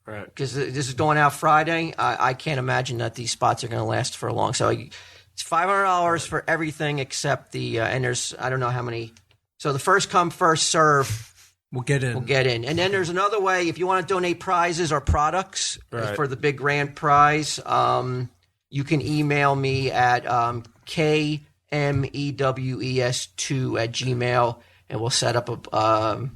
Right. Because this is going out Friday. I can't imagine that these spots are going to last for long. So it's $500 for everything except and there's, I don't know how many. So the first come, first serve. We'll get in. And then there's another way. If you want to donate prizes or products for the big grand prize, you can email me at kmewes2@gmail, and we'll set up a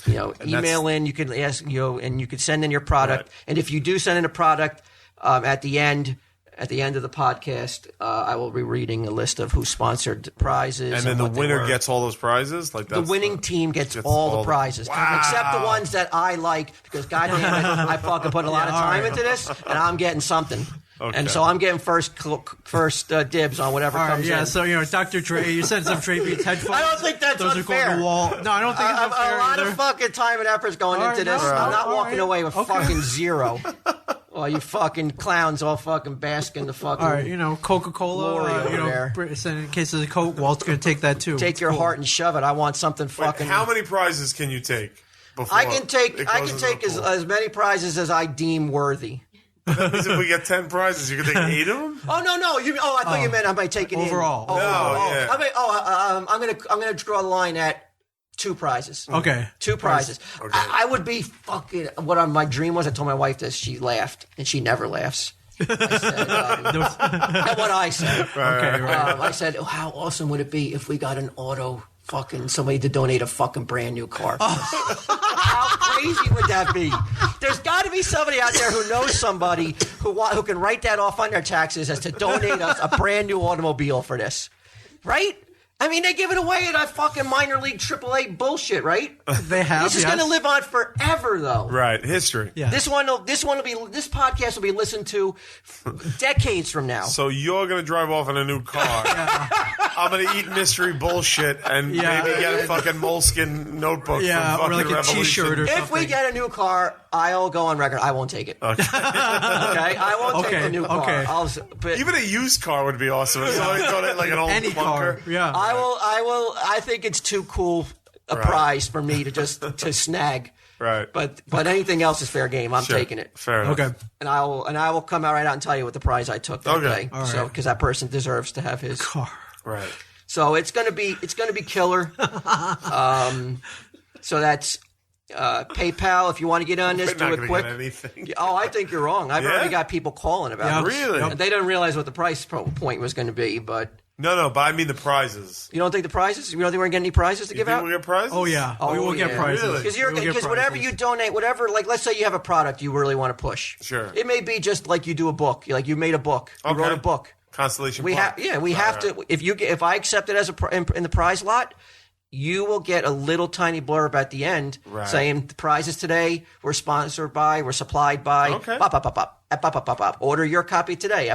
email in. You can ask and you can send in your product. Right. And if you do send in a product, at the end of the podcast, I will be reading a list of who sponsored prizes. And then the winner gets all those prizes? The winning team gets all the prizes. Wow. Except the ones that I like, because goddamn it, I fucking put a lot of time into this, and I'm getting something. Okay. And so I'm getting first dibs on whatever comes in. So, Dr. Dre, you said some Dre Beats headphones. I don't think that's Those unfair. Are going to wall. No, I don't think it's unfair. A lot of fucking time and effort going into this. I'm not walking away with fucking zero. Well, you fucking clowns all fucking basking the fucking. All right, Coca-Cola. In case of the Coke, Walt's going to take that too. Take your heart and shove it. I want something fucking. How many prizes can you take? I can take as many prizes as I deem worthy. That means if we get 10 prizes, you can take 8 of them? Oh, no. I thought you meant I might take it overall. I'm gonna draw the line at 2 prizes. Okay. 2 prizes. Okay. I would be fucking. What my dream was, I told my wife this. She laughed, and she never laughs. I said, what I said. Okay, right. I said, how awesome would it be if we got an auto fucking somebody to donate a fucking brand new car. How crazy would that be? There's got to be somebody out there who knows somebody who can write that off on their taxes as to donate us a brand new automobile for this, right? I mean, they give it away at a fucking minor league AAA bullshit, right? They have. This is going to live on forever, though. Right, history. Yeah. This podcast will be listened to decades from now. So you're going to drive off in a new car. I'm going to eat mystery bullshit and maybe get a fucking moleskin notebook from fucking or like a Revolution. T-shirt or something. If we get a new car, I'll go on record. I won't take it. Okay, I won't take the new car. Okay. But even a used car would be awesome. If somebody thought it like an old Any car. clunker. Yeah. I will. I think it's too cool a prize for me to just to snag. Right. But anything else is fair game. I'm taking it. Fair enough. Okay. And I will come out right out and tell you what the prize I took that day. All So right. because that person deserves to have his Car. Right. So it's gonna be killer. So that's PayPal. If you want to get on this, We're do not it gonna quick. get anything. Oh, I think you're wrong. I've already got people calling about it. Really? And they didn't realize what the price point was going to be, but No, but I mean the prizes. you don't think the prizes? You don't think we're going to get any prizes to You give think out? we'll get prizes? Oh yeah. Oh, we will get yeah. prizes. Really? Because whatever you donate, whatever, like let's say you have a product you really want to push. Sure. It may be just like you do a book. Like you made a book. You wrote a book. Constellation. We have, have to. If I accept it as in the prize lot, you will get a little tiny blurb at the end saying the prizes today were sponsored by, were supplied by. Okay. Order your copy today.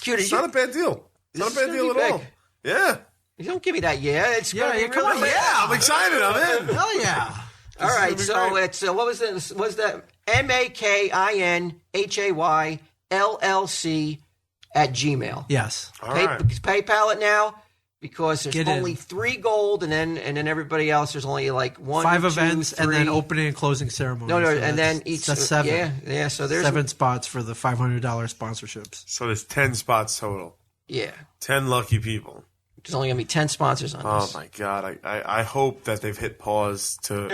Cute. It's not a bad deal. It's not a bad deal at all. Yeah. You don't give me that. It's come on, I'm excited. I'm in. Hell yeah. All right. gonna be So great. it's what was this? Was that MAKINHAYLLC@gmail? Yes. All right. PayPal it now. Because there's Get in. only 3 gold, and then everybody else there's only like 1, 5 2, events 3. and then opening and closing ceremony. No, So and then each that's 7. Yeah. So there's 7 spots for the $500 sponsorships. So there's 10 spots total. Yeah, 10 lucky people. there's only gonna be 10 sponsors on this. Oh my God. I hope that they've hit pause to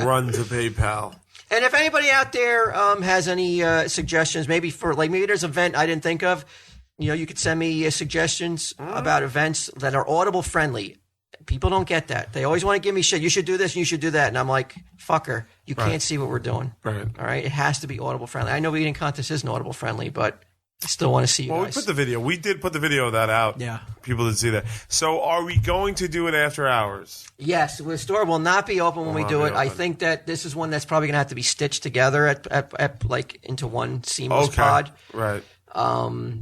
run to PayPal. And if anybody out there has any suggestions, maybe there's an event I didn't think of. You could send me suggestions about events that are Audible friendly. People don't get that. They always want to give me shit. You should do this and you should do that. And I'm like, fucker, you can't see what we're doing. Right. All right. It has to be Audible friendly. I know Eating Contest isn't Audible friendly, but I still want to see you Well, guys. we put the video. We did put the video of that out. Yeah. People did see that. So are we going to do it after hours? Yes, the store will not be open when we do it. I think that this is one that's probably going to have to be stitched together at like into one seamless pod. Right.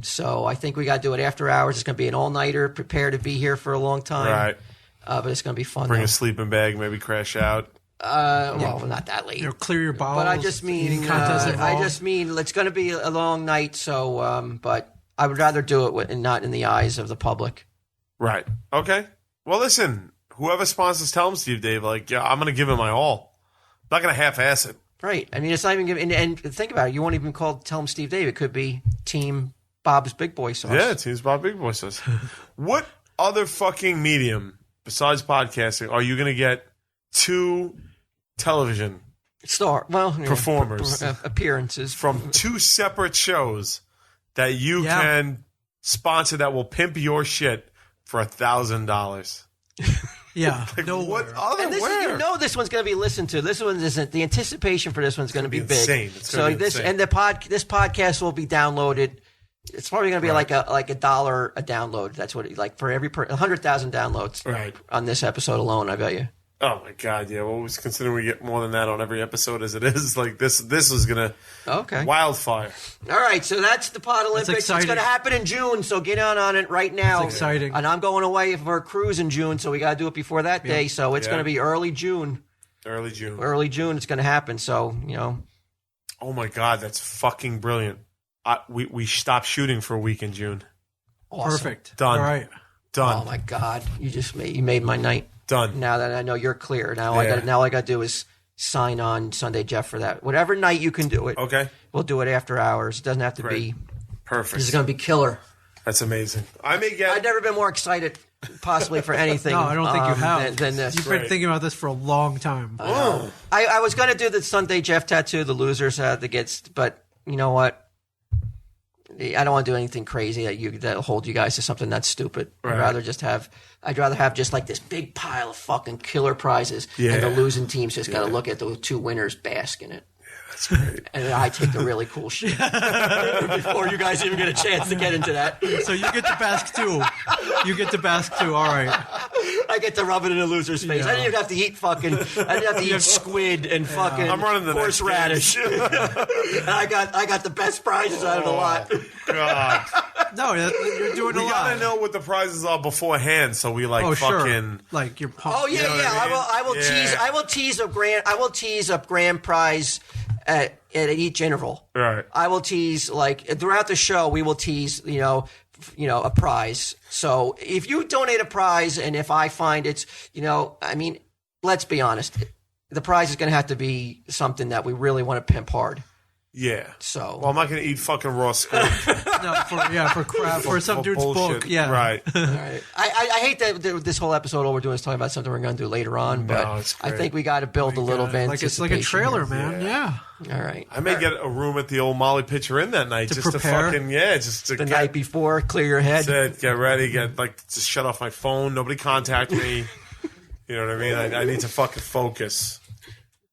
So I think we got to do it after hours. It's going to be an all-nighter. Prepare to be here for a long time. Right. But it's going to be fun. Bring though. a sleeping bag, maybe crash out. Well, not that late. Clear your bowels. But I just mean, eating contest involved. it's going to be a long night. So, but I would rather do it not in the eyes of the public. Right. Okay. Well, listen, whoever sponsors Tell 'em Steve Dave, I'm going to give it my all. I'm not going to half-ass it. Right. I mean, it's not even giving. And think about it. You won't even call Tell 'em Steve Dave. It could be Team Bob's Big Boy Sauce. Yeah, it seems Bob Big Boy says. What other fucking medium besides podcasting are you going to get 2 television performers appearances from 2 separate shows that you can sponsor that will pimp your shit for $1,000? Yeah. What other and this one's going to be listened to. This one isn't. The anticipation for this one's going to be big. Insane. It's gonna be insane. And this podcast will be downloaded. It's probably going to be like $1 a download. That's what for every 100,000 downloads on this episode alone. I bet you. Oh my God! Yeah. Well, considering we get more than that on every episode as it is, this is gonna wildfire. All right, so that's the Pod Olympics. It's going to happen in June, so get on it right now. It's exciting. And I'm going away for a cruise in June, so we got to do it before that day. So it's going to be early June. Early June. It's going to happen. So Oh my God, that's fucking brilliant. We stopped shooting for a week in June. Awesome. Perfect. Done. All right. Done. Oh my God, you made my night. Done. Now that I know you're clear, all I got to do is sign on Sunday Jeff for that. Whatever night you can do it. Okay. We'll do it after hours. It doesn't have to be perfect. This is going to be killer. That's amazing. I've never been more excited, possibly for anything. No, I don't think you have. Than this. You've been thinking about this for a long time. I was going to do the Sunday Jeff tattoo. The losers had to get, but you know what? I don't want to do anything crazy that'll hold you guys to something that's stupid. Right. I'd rather have just like this big pile of fucking killer prizes, and the losing teams just got to look at the two winners bask in it. That's great. And then I take the really cool shit before you guys even get a chance to get into that. So you get to bask too. You get to bask too. All right. I get to rub it in a loser's face. I didn't even have to eat I didn't have to eat squid and fucking I'm running the horseradish. And I got the best prizes out of the lot. God. No, you're doing a lot. We gotta know what the prizes are beforehand, so we fucking. Sure. Like you're pumped. Oh yeah, I will tease. I will tease a grand prize at each interval. Right. I will tease throughout the show. We will tease a prize. So if you donate a prize, and if I find it's let's be honest, the prize is going to have to be something that we really want to pimp hard. Yeah. So. Well, I'm not going to eat fucking raw squid. for crap, for some dude's bullshit. book. Yeah. Right. All right. I hate that this whole episode, all we're doing is talking about something we're going to do later on, but I think we got to build a little bit of anticipation. It's like a trailer, man. Yeah. All right. I may get a room at the old Molly Pitcher Inn that night To just prepare. to fucking The night before, clear your head. Get ready, just shut off my phone. Nobody contact me. You know what I mean? I need to fucking focus.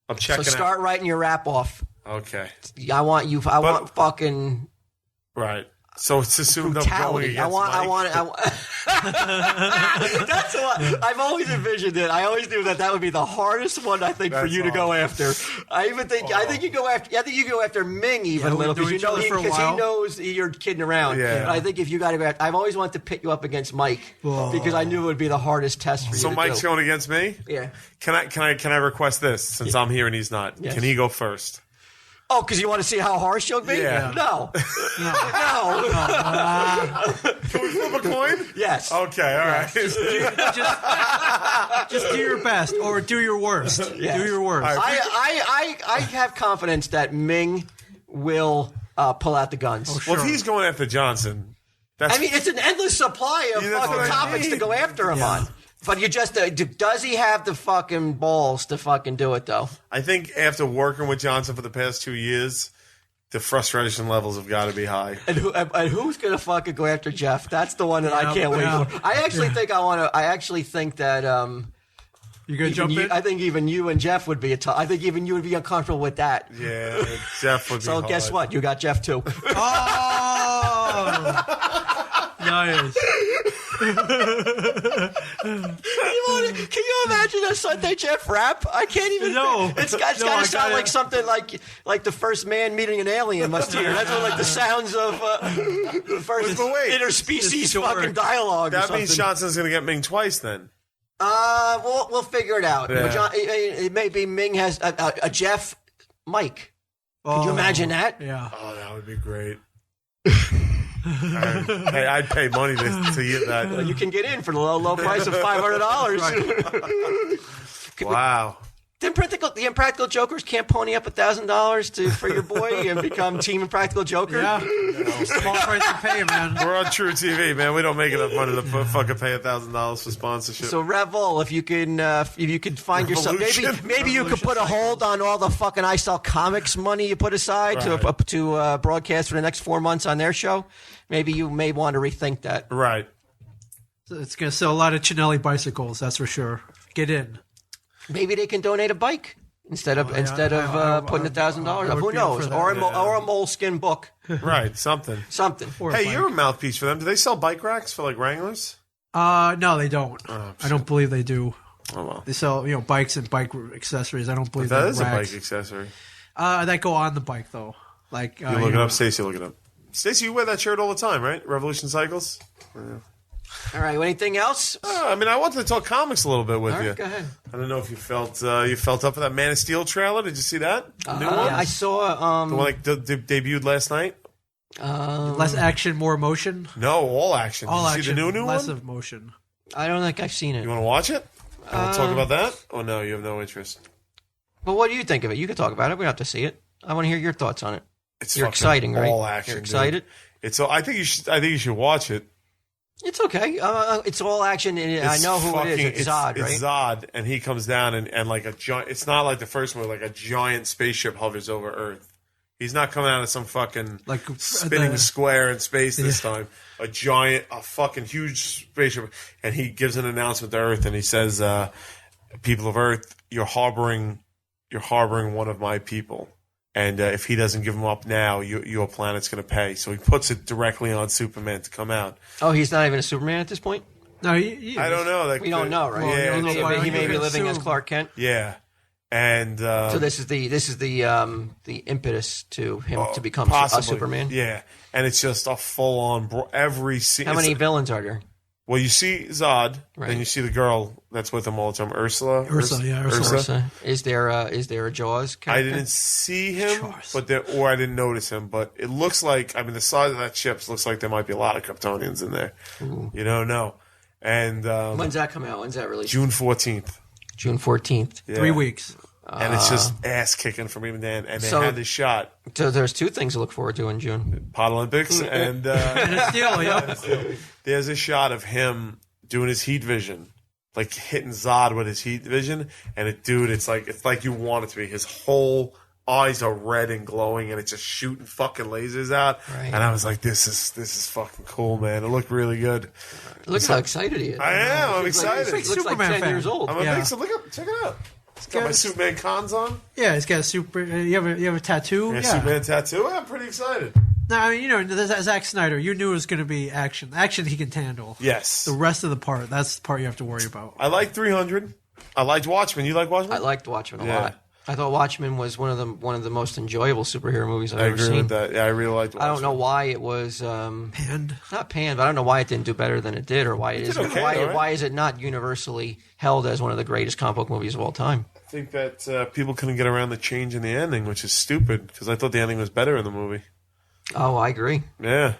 I'm checking. So start writing your rap off. Okay. I want fucking right. So it's assumed I'm going brutality. against Mike. That's what I've always envisioned it. I always knew that would be the hardest one. I think for you to go after. I think you go after Ming even a little because he knows you're kidding around. Yeah. But I think if you got to go, I've always wanted to pit you up against Mike because I knew it would be the hardest test for you. So to Mike's do. going against me? Yeah. Can I request this since I'm here and he's not? Yes. Can he go first? Oh, because you want to see how harsh you'll be? Yeah. No. Can we flip a coin? Yes. Okay, all right. Just do your best or do your worst. Yes. Do your worst. I have confidence that Ming will pull out the guns. Oh, sure. Well, if he's going after Johnson, it's an endless supply of fucking topics to go after him on. But you just does he have the fucking balls to fucking do it though? I think after working with Johnson for the past 2 years, the frustration levels have got to be high. And who's gonna fucking go after Jeff? That's the one that I can't wait for. I actually think that You gonna jump in? I think even you and Jeff would be I think even you would be uncomfortable with that. Yeah, Jeff would be So guess what? You got Jeff too. Oh, nice. Can you imagine a Sunday Jeff rap? I can't even. No. It's got to sound like something like the first man meeting an alien must hear. That's what, like the sounds of the first interspecies fucking dialogue. That means Johnson's going to get Ming twice then. We'll figure it out. Yeah. It may be Ming has a Jeff Mike. Could you imagine that? Yeah. Oh, that would be great. I'd pay money to get that. You can get in for the low price of $500. Wow. The Impractical Jokers can't pony up $1,000 for your boy and become Team Impractical Joker. Yeah. Small price to pay, man. We're on True TV, man. We don't make enough money to fucking pay $1,000 for sponsorship. So Revol, if you can find yourself, maybe you could put a hold on all the fucking I Sell Comics money you put aside to broadcast for the next 4 months on their show. Maybe you may want to rethink that. Right. It's going to sell a lot of Chinelli bicycles, that's for sure. Get in. Maybe they can donate a bike instead of putting $1,000 up. Who knows? Or a moleskin book. Right. Something. Hey, you're a mouthpiece for them. Do they sell bike racks for like Wranglers? No, they don't. Oh, I don't believe they do. Oh well. They sell bikes and bike accessories. I don't believe that they is racks. a bike accessory. That go on the bike though. Like you look it up, Stacey. Look it up. Stacey, you wear that shirt all the time, right? Revolution Cycles. Yeah. All right. Anything else? I wanted to talk comics a little bit with you. Go ahead. I don't know if you felt up for that Man of Steel trailer. Did you see that? New one? Yeah, I saw. The one debuted last night. less action, more emotion. No, all action. All Did you action, see the new less one? of motion. I don't think I've seen it. You want to watch it? We'll talk about that. Oh no, you have no interest. But what do you think of it? You can talk about it. We don't have to see it. I want to hear your thoughts on it. You're fucking exciting, right? All action. You're excited. Dude. I think you should watch it. It's okay. It's all action, and I know who it is. It's Zod, right? It's Zod, and he comes down and like a giant. It's not like the first one, where like a giant spaceship hovers over Earth. He's not coming out of some fucking like spinning square in space this time. A fucking huge spaceship, and he gives an announcement to Earth, and he says, "People of Earth, you're harboring one of my people, and if he doesn't give him up now, your planet's going to pay." So he puts it directly on Superman to come out. Oh, he's not even a Superman at this point? No, I don't know. We don't know, right? Yeah, he may be living as Clark Kent. Yeah. And so this is the impetus to him to become a Superman. Yeah, and it's just a full on every scene. How many villains are there? Well, you see Zod, and you see the girl that's with him all the time, Ursula. Ursa. Is there a Jaws character? I didn't see him, or I didn't notice him. But it looks like the size of that ship looks like there might be a lot of Kryptonians in there. Ooh. You don't know. And when's that come out? When's that released? June 14th. June 14th. Yeah. 3 weeks. And it's just ass kicking from even then. And they had this shot. So there's 2 things to look forward to in June: Pot Olympics and a steal. Yep. There's a shot of him doing his heat vision, like hitting Zod with his heat vision, and it's like you want it to be. His whole eyes are red and glowing, and it's just shooting fucking lasers out. Right. And I was like, this is fucking cool, man. It looked really good. Look how excited he is. I am. I'm excited. He looks like 10 years old. I'm a big. So check it out. He's got my Superman cons on. Yeah, he's got a super. You have a tattoo. Yeah, Superman tattoo. I'm pretty excited. No, I mean, Zack Snyder. You knew it was going to be action. Action he can handle. Yes. The rest of the part, that's the part you have to worry about. I like 300. I liked Watchmen. You like Watchmen? I liked Watchmen a lot. I thought Watchmen was one of the most enjoyable superhero movies I've ever seen. I agree with that. Yeah, I really liked Watchmen. I don't know why it was panned. Not panned, but I don't know why it didn't do better than it did, or why why is it not universally held as one of the greatest comic book movies of all time? I think that people couldn't get around the change in the ending, which is stupid because I thought the ending was better in the movie. Oh, I agree. Yeah.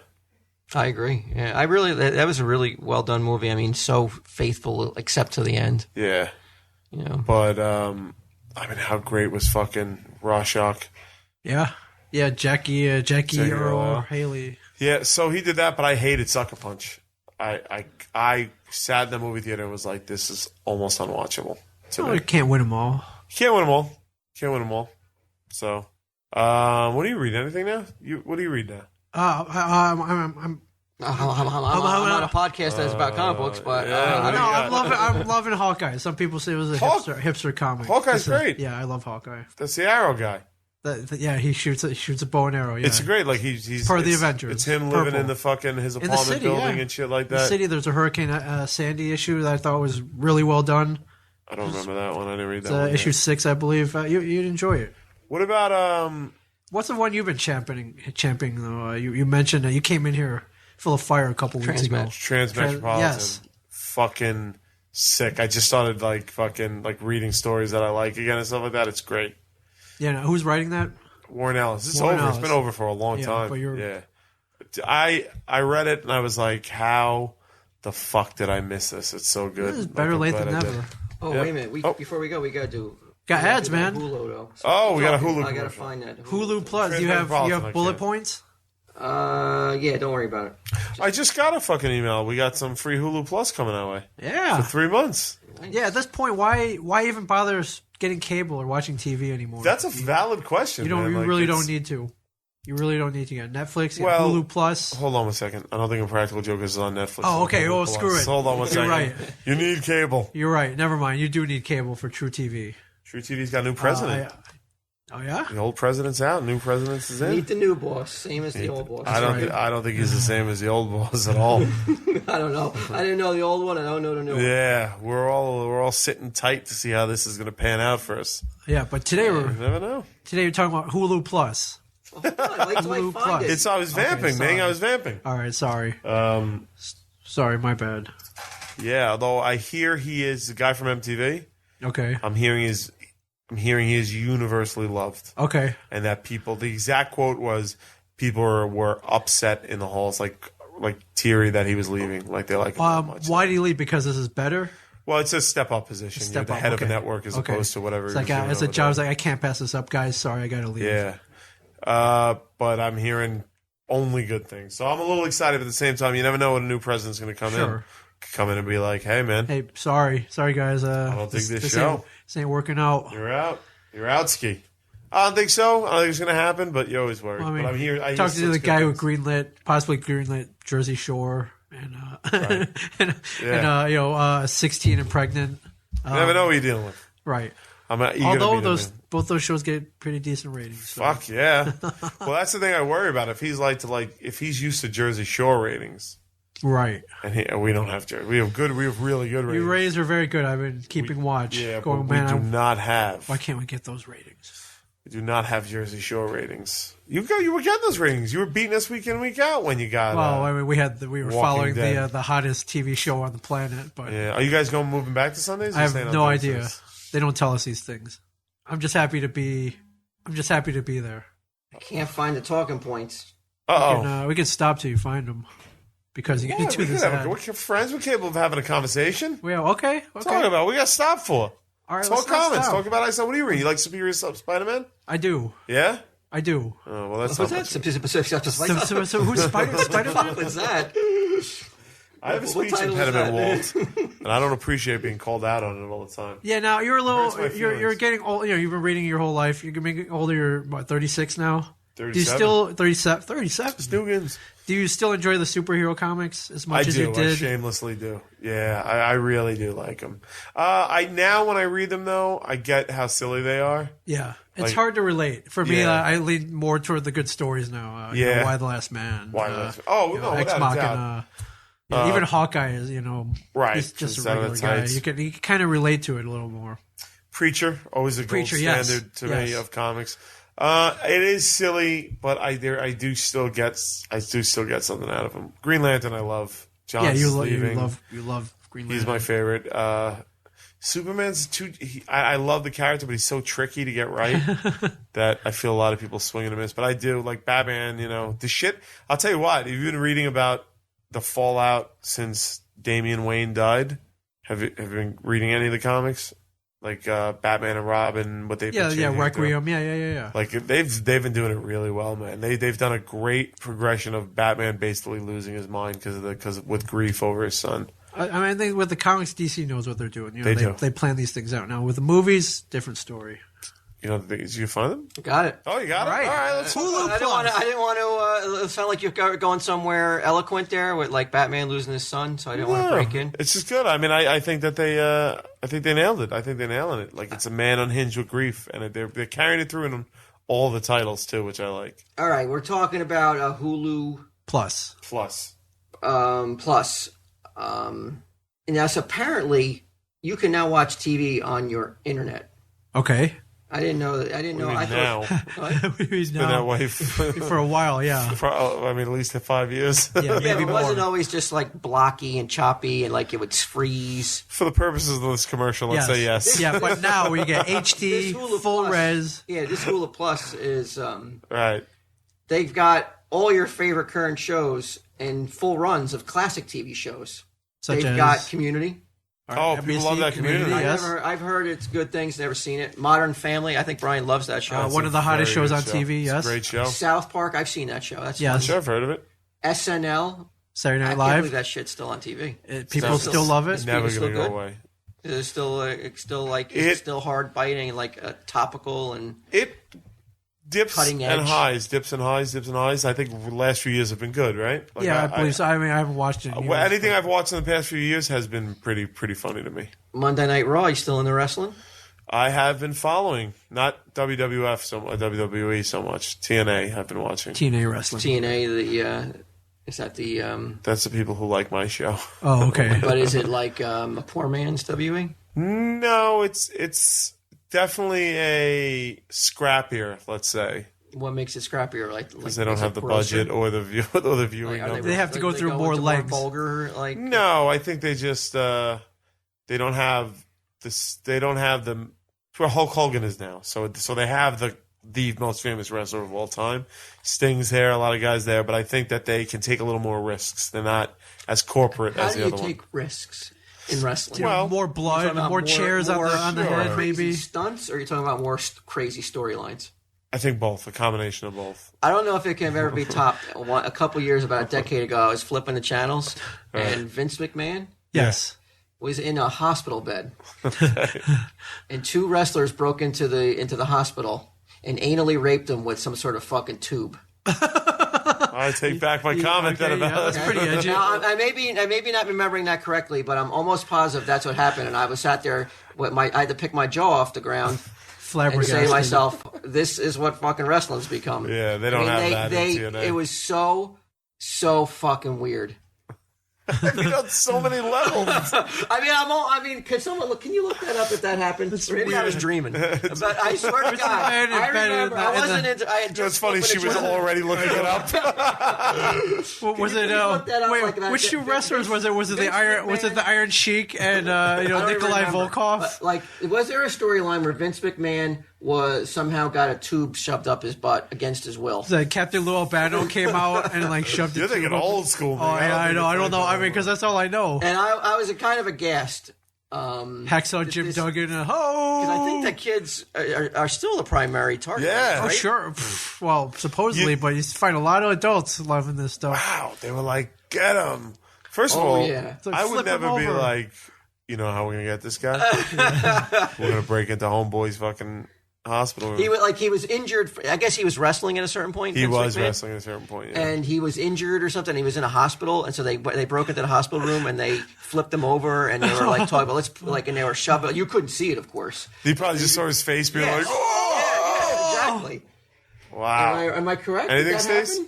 I agree. Yeah, that was a really well done movie. I mean, so faithful except to the end. Yeah. You know. But how great was fucking Rorschach? Yeah. Yeah, Jackie Earl Haley. Yeah, so he did that, but I hated Sucker Punch. I sat in the movie theater and was like, this is almost unwatchable. You can't win them all. Can't win them all. So, what do you read? Anything now? What do you read now? I'm on a podcast that's about comic books, but I'm loving Hawkeye. Some people say it was a hipster comic. Hawkeye's great. Yeah, I love Hawkeye. That's the Arrow guy. He shoots a bow and arrow. Yeah. It's great. Like he's part of the Avengers. It's him living in the fucking his apartment building and shit like that. In the city, there's a Hurricane Sandy issue that I thought was really well done. I don't remember that one. I didn't read that one. Issue 6, I believe. You'd enjoy it. What about what's the one you've been championing though? You mentioned you came in here full of fire a couple weeks ago. Transmetropolitan. Yes. Fucking sick. I just started reading stories that I like again and stuff like that. It's great. Yeah. Now, who's writing that? Warren Ellis. It's over. It's been over for a long time. But I read it and I was like, how the fuck did I miss this? It's so good. It's better late than never. Oh, wait a minute. Before we go, we got to do... Got ads, man. Hulu, though. So we got a Hulu. I got to find that. Hulu Plus. You have bullet points? Yeah, don't worry about it. I just got a fucking email. We got some free Hulu Plus coming our way. Yeah. For 3 months. Yeah, at this point, why even bother getting cable or watching TV anymore? That's a valid question. You really don't need to. You really don't need to get Netflix, Hulu Plus. Hold on 1 second. I don't think Impractical Jokers is on Netflix. Oh, okay. Well, screw it. Hold on 1 second. You're right. You need cable. You're right. Never mind. You do need cable for True TV. True TV's got a new president. Oh yeah. The old president's out. New president's is in. Meet the new boss. Same as the old boss. I don't think he's the same as the old boss at all. I don't know. I didn't know the old one. I don't know the new one. Yeah, we're all sitting tight to see how this is going to pan out for us. Yeah, but today you never know. Today we're talking about Hulu Plus. Hold on, wait till I find it. I was vamping, man. I was vamping. All right, sorry. Sorry, my bad. Yeah, although I hear he is the guy from MTV. Okay. I'm hearing he is universally loved. Okay. And that the exact quote was, people were upset in the halls, like teary that he was leaving. Like they're like, why did he leave? Because this is better? Well, it's a step up position. You're the head of a network as opposed to whatever. It's like it's a job. It's like, I can't pass this up, guys. Sorry, I got to leave. Yeah. But I'm hearing only good things. So I'm a little excited, but at the same time, you never know when a new president's going to come in and be like, hey, man. Hey, sorry, guys. I don't think this show. This ain't working out. You're out. You're out, ski. I don't think so. I don't think it's going to happen, but you always worry. Well, I mean, but I'm here. talked to the guy who possibly greenlit Jersey Shore and and 16 and Pregnant. You never know what you're dealing with. Right. Although both those shows get pretty decent ratings. So. Fuck yeah. Well, that's the thing I worry about. If he's if he's used to Jersey Shore ratings, right? And we don't have Jersey. We have really good ratings. Your ratings are very good. I've been keeping watch. Yeah, going, but we do not have. Why can't we get those ratings? We do not have Jersey Shore ratings. You were getting those ratings. You were beating us week in, week out when you got. Well, I mean, we were following Dead. the hottest TV show on the planet. But yeah, are you guys moving back to Sundays? I have no idea. They don't tell us these things. I'm just happy to be there. I can't find the talking points. Uh-oh. We can stop till you find them because you get to this. We're friends. We're capable of having a conversation. Well, okay. Talk about. We got to stop for. All right, talk comments. Talk about what do you read? You like Superior Spider-Man? I do. Yeah? I do. Oh, well, that's What's not that? So who's Spider-Man? What's that? I have a speech impediment, Walt, and I don't appreciate being called out on it all the time. Yeah, now you're a little. You're getting old. You've been reading your whole life. You're getting older. You're what, 36 now? 37. Do you still 37? 37. Stugans. Do you still enjoy the superhero comics as much as you did? I shamelessly do. Yeah, I really do like them. Now when I read them though, I get how silly they are. Yeah, it's hard to relate. For me, I lean more toward the good stories now. Why the Last Man? Ex Machina. Even Hawkeye is, right. He's just a regular guy. You can kind of relate to it a little more. Preacher, always a gold standard to me of comics. It is silly, but I do still get something out of him. Green Lantern, I love. John's you leaving. You love Green Lantern. He's my favorite. Superman's I love the character, but he's so tricky to get right that I feel a lot of people swing and a miss. But I do like Batman. The shit. I'll tell you what. Have you been reading about the fallout since Damian Wayne died? Have you been reading any of the comics? Like Batman and Robin, what they've been Requiem, yeah. Like they've been doing it really well, man. They've done a great progression of Batman basically losing his mind because with grief over his son. I think with the comics, DC knows what they're doing. They plan these things out. Now with the movies, different story. Did you find them? Got it. Oh, you got it? All right, let's Hulu Plus. I didn't want to sound like you're going somewhere eloquent there with like Batman losing his son, so I didn't want to break in. It's just good. I mean, I think that they nailed it. I think they're nailing it. Like, it's a man unhinged with grief, and they're carrying it through in all the titles, too, which I like. All right, we're talking about Hulu Plus. And yes, apparently you can now watch TV on your internet. Okay. I didn't know that. I thought he's been that way for a while. Yeah, at least 5 years. Yeah, maybe it wasn't always just like blocky and choppy and like it would freeze. For the purposes of this commercial, let's say yes. Yeah, but now we get HD, full res. Yeah, this Hulu Plus is right. They've got all your favorite current shows and full runs of classic TV shows. They've got Community. People love that Community. Yes. I've heard it's good things. Never seen it. Modern Family. I think Brian loves that show. One of the hottest shows on TV. Yes, great show. South Park. I've seen that show. That's fun. Sure, I've heard of it. SNL. Saturday Night I Live. can't believe that shit's still on TV. People still love it. It's never going to go away. It's still hard biting and like topical and it dips cutting edge. And highs, dips and highs. I think the last few years have been good, right? Like I believe so. I mean, I haven't watched it. Anything I've watched in the past few years has been pretty funny to me. Monday Night Raw. You still into wrestling? I have been following, not WWE so much. TNA. I've been watching TNA wrestling. TNA. Is that the? That's the people who like my show. Oh, okay. But is it like a poor man's WE? No, it's definitely a scrappier, let's say. What makes it scrappier? Because they don't have the budget or the viewing numbers. They have to go through more legs. More vulgar, no, I think they just they don't have this. They don't have the where Hulk Hogan is now. So they have the most famous wrestler of all time. Sting's there, a lot of guys there, but I think that they can take a little more risks. They're not as corporate as the other one. How do you take risks in wrestling? Well, more blood, more chairs on the head, maybe. Stunts, or are you talking about more crazy storylines? I think both, a combination of both. I don't know if it can ever be topped. A couple years, about a decade ago, I was flipping the channels, and Vince McMahon was in a hospital bed, and two wrestlers broke into the hospital and anally raped him with some sort of fucking tube. I take back my comment then about that's pretty edgy. Now, I may be not remembering that correctly, but I'm almost positive that's what happened. And I was sat there with I had to pick my jaw off the ground and say to myself, "This is what fucking wrestling's become." Yeah, they don't have that in TNA. It was so fucking weird. I mean, on so many levels. Can you look that up if that happened? Maybe I was dreaming. But I swear to God, I remember. I wasn't into. I had just. It's funny. She was already looking it up. What was it? Wait, which two wrestlers was it? Was it the Iron? Was it the Iron Sheik and Nikolai Volkov? Was there a storyline where Vince McMahon somehow got a tube shoved up his butt against his will? Captain Lou Albano came out and shoved it. You're thinking old school. Oh, yeah, I know. I don't know. I mean, because that's all I know. And I was kind of aghast. Hacksaw Jim Duggan. Because I think the kids are still the primary target. Yeah. Right? Oh, sure. Well, supposedly, but you find a lot of adults loving this stuff. Wow. They were like, get him. First of all, I would never be like, you know how we're going to get this guy? We're going to break into Homeboy's fucking hospital room. He was injured. I guess he was wrestling at a certain point. He was wrestling at a certain point, yeah. And he was injured or something. He was in a hospital, and so they broke into the hospital room and they flipped him over, and they were like talking about and they were shoving. You couldn't see it, of course. He probably just saw his face being like, "Oh, yeah, exactly." Wow. Am I correct? Anything, Stace?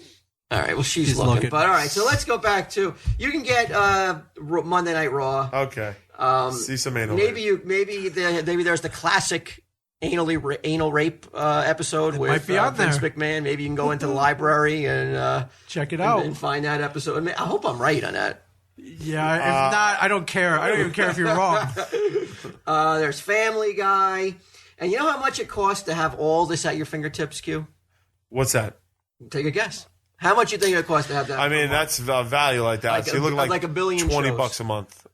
All right. Well, she's looking. But all right. So let's go back to you can get Monday Night Raw. Okay. See some anal. Maybe there's the classic anal rape episode with might be on Vince there. McMahon. Maybe you can go into the library and check it out and find that episode. I hope I'm right on that. Yeah, if not, I don't care. I don't even care if you're wrong. There's Family Guy, and you know how much it costs to have all this at your fingertips, Q? What's that? Take a guess. How much you think it costs to have that? I mean, that's a value like that. So you look like a billion $20 a month.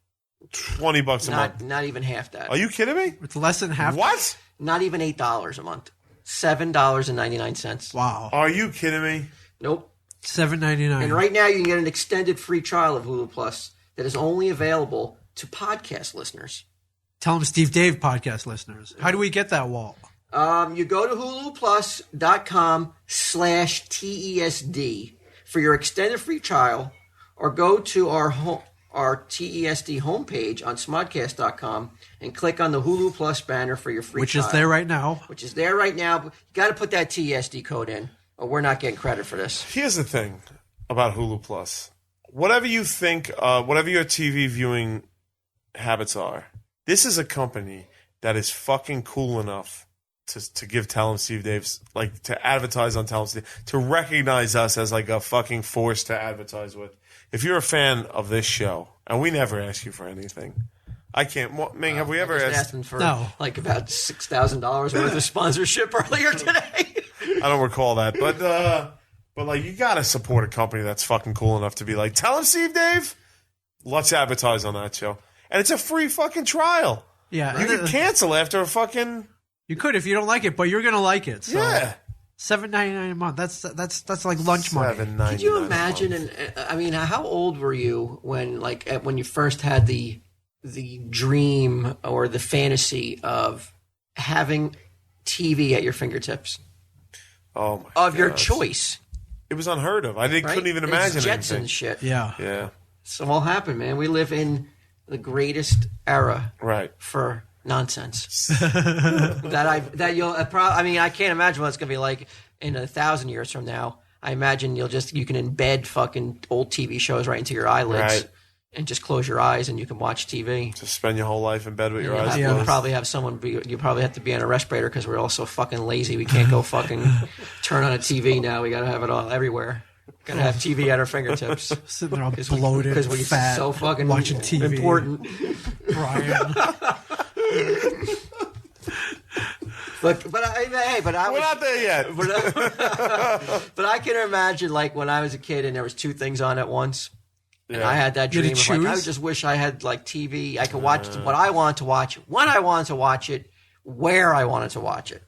$20 a month. Not even half that. Are you kidding me? It's less than half. What? Not even $8 a month. $7.99. Wow. Are you kidding me? Nope. $7.99. And right now you can get an extended free trial of Hulu Plus that is only available to podcast listeners. Tell them Steve Dave podcast listeners. How do we get that, Walt? You go to huluplus.com/TESD for your extended free trial, or go to our TESD homepage on smodcast.com and click on the Hulu Plus banner for your free trial. Which is there right now. You got to put that TESD code in, or we're not getting credit for this. Here's the thing about Hulu Plus. Whatever you think, whatever your TV viewing habits are, this is a company that is fucking cool enough to give Tell 'em Steve Dave's, like, to advertise on Tell 'em Steve, to recognize us as like a fucking force to advertise with. If you're a fan of this show, and we never ask you for anything, I can't. Ming, have we ever asked for like about $6,000 worth of sponsorship earlier today? I don't recall that, but like, you gotta support a company that's fucking cool enough to be like, Tell 'em Steve Dave, let's advertise on that show, and it's a free fucking trial. Yeah, you could cancel after a fucking. You could if you don't like it, but you're gonna like it. So. Yeah. $7.99 a month. That's like lunch money. Could you imagine? And I mean, how old were you when you first had the dream or the fantasy of having TV at your fingertips? Oh my! Of your choice. It was unheard of. Couldn't even imagine it's anything. Jetson shit. Yeah. So all happened, man. We live in the greatest era, right, for nonsense. I can't imagine what it's gonna be like in 1,000 years from now. I imagine you can embed fucking old TV shows right into your eyelids, and just close your eyes and you can watch TV. Just spend your whole life in bed with your eyes closed. You'll probably have you probably have to be on a respirator because we're all so fucking lazy. We can't go fucking turn on a TV now. We got to have it all everywhere. Got to have TV at our fingertips. Sitting there all bloated, because we're fat, so fucking watching TV. Important. Brian. But we're not there yet. But I can imagine, like, when I was a kid and there was two things on at once. And I had that dream of, like, I just wish I had, like, TV. I could watch what I wanted to watch, when I wanted to watch it, where I wanted to watch it.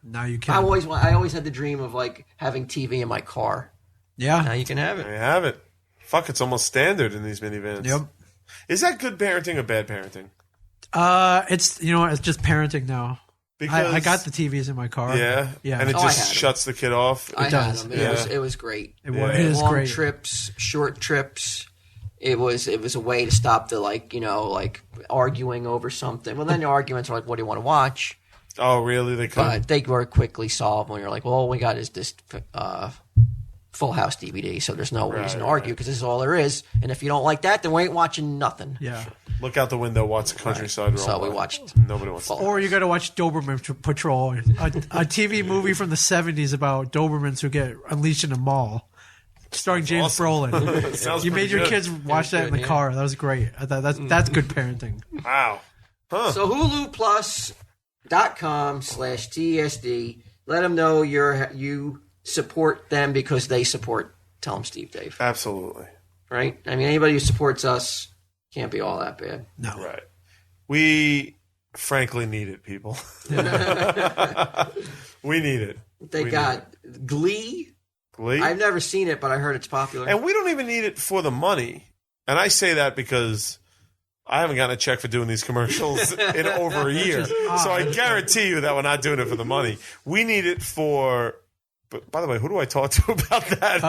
Now you can. I always had the dream of, like, having TV in my car. Yeah. Now you can have it. You have it. Fuck, it's almost standard in these minivans. Yep. Is that good parenting or bad parenting? It's just parenting now. Because I got the TVs in my car. Yeah, yeah, and it just shuts the kid off. I had them. It was great. It is long great. trips, short trips. It was a way to stop the arguing over something. Well, then the arguments are like, what do you want to watch? Oh, really? But they were quickly solved when you're like, well, all we got is this Full House DVD, so there's no reason to argue because this is all there is. And if you don't like that, then we ain't watching nothing. Yeah. Look out the window, watch the countryside. So we watched. Nobody wants. Or you got to watch Doberman Patrol, a TV movie from the 70s about Dobermans who get unleashed in a mall, starring James Brolin. You made your kids watch that in the car. That was great. I thought that's good parenting. Wow. Huh. So HuluPlus.com/TSD. Let them know you support them because they support Tell 'em Steve Dave. Absolutely. Right? I mean, anybody who supports us can't be all that bad. No. Right. We frankly need it, people. We need it. They got Glee. Glee? I've never seen it, but I heard it's popular. And we don't even need it for the money. And I say that because I haven't gotten a check for doing these commercials in over a year. So I guarantee you that we're not doing it for the money. We need it for... But by the way, who do I talk to about that?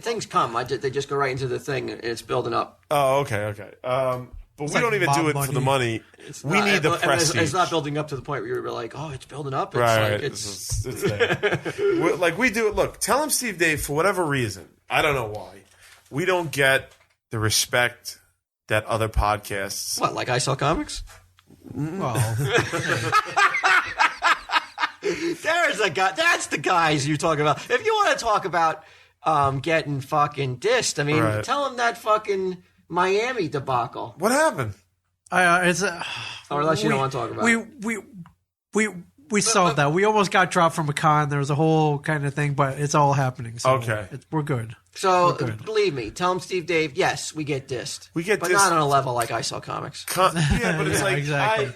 Things come. They just go right into the thing, and it's building up. Oh, okay. But we don't even do it for the money. We need the prestige. It's not building up to the point where you're like, oh, it's building up. It's right. It's there. Like we do it. Look, Tell 'em Steve Dave, for whatever reason, I don't know why, we don't get the respect that other podcasts. What, like I Sell Comics? Well, there's a guy. That's the guys you're talking about. If you want to talk about getting fucking dissed, I mean, tell him that fucking Miami debacle. What happened? It's or unless you don't want to talk about it. We solved that. We almost got dropped from a con. There was a whole kind of thing, but it's all happening. So okay, we're good. So believe me, Tell 'em Steve Dave. Yes, we get dissed. We get, but not on a level like I Sell Comics. Yeah, but it's like exactly.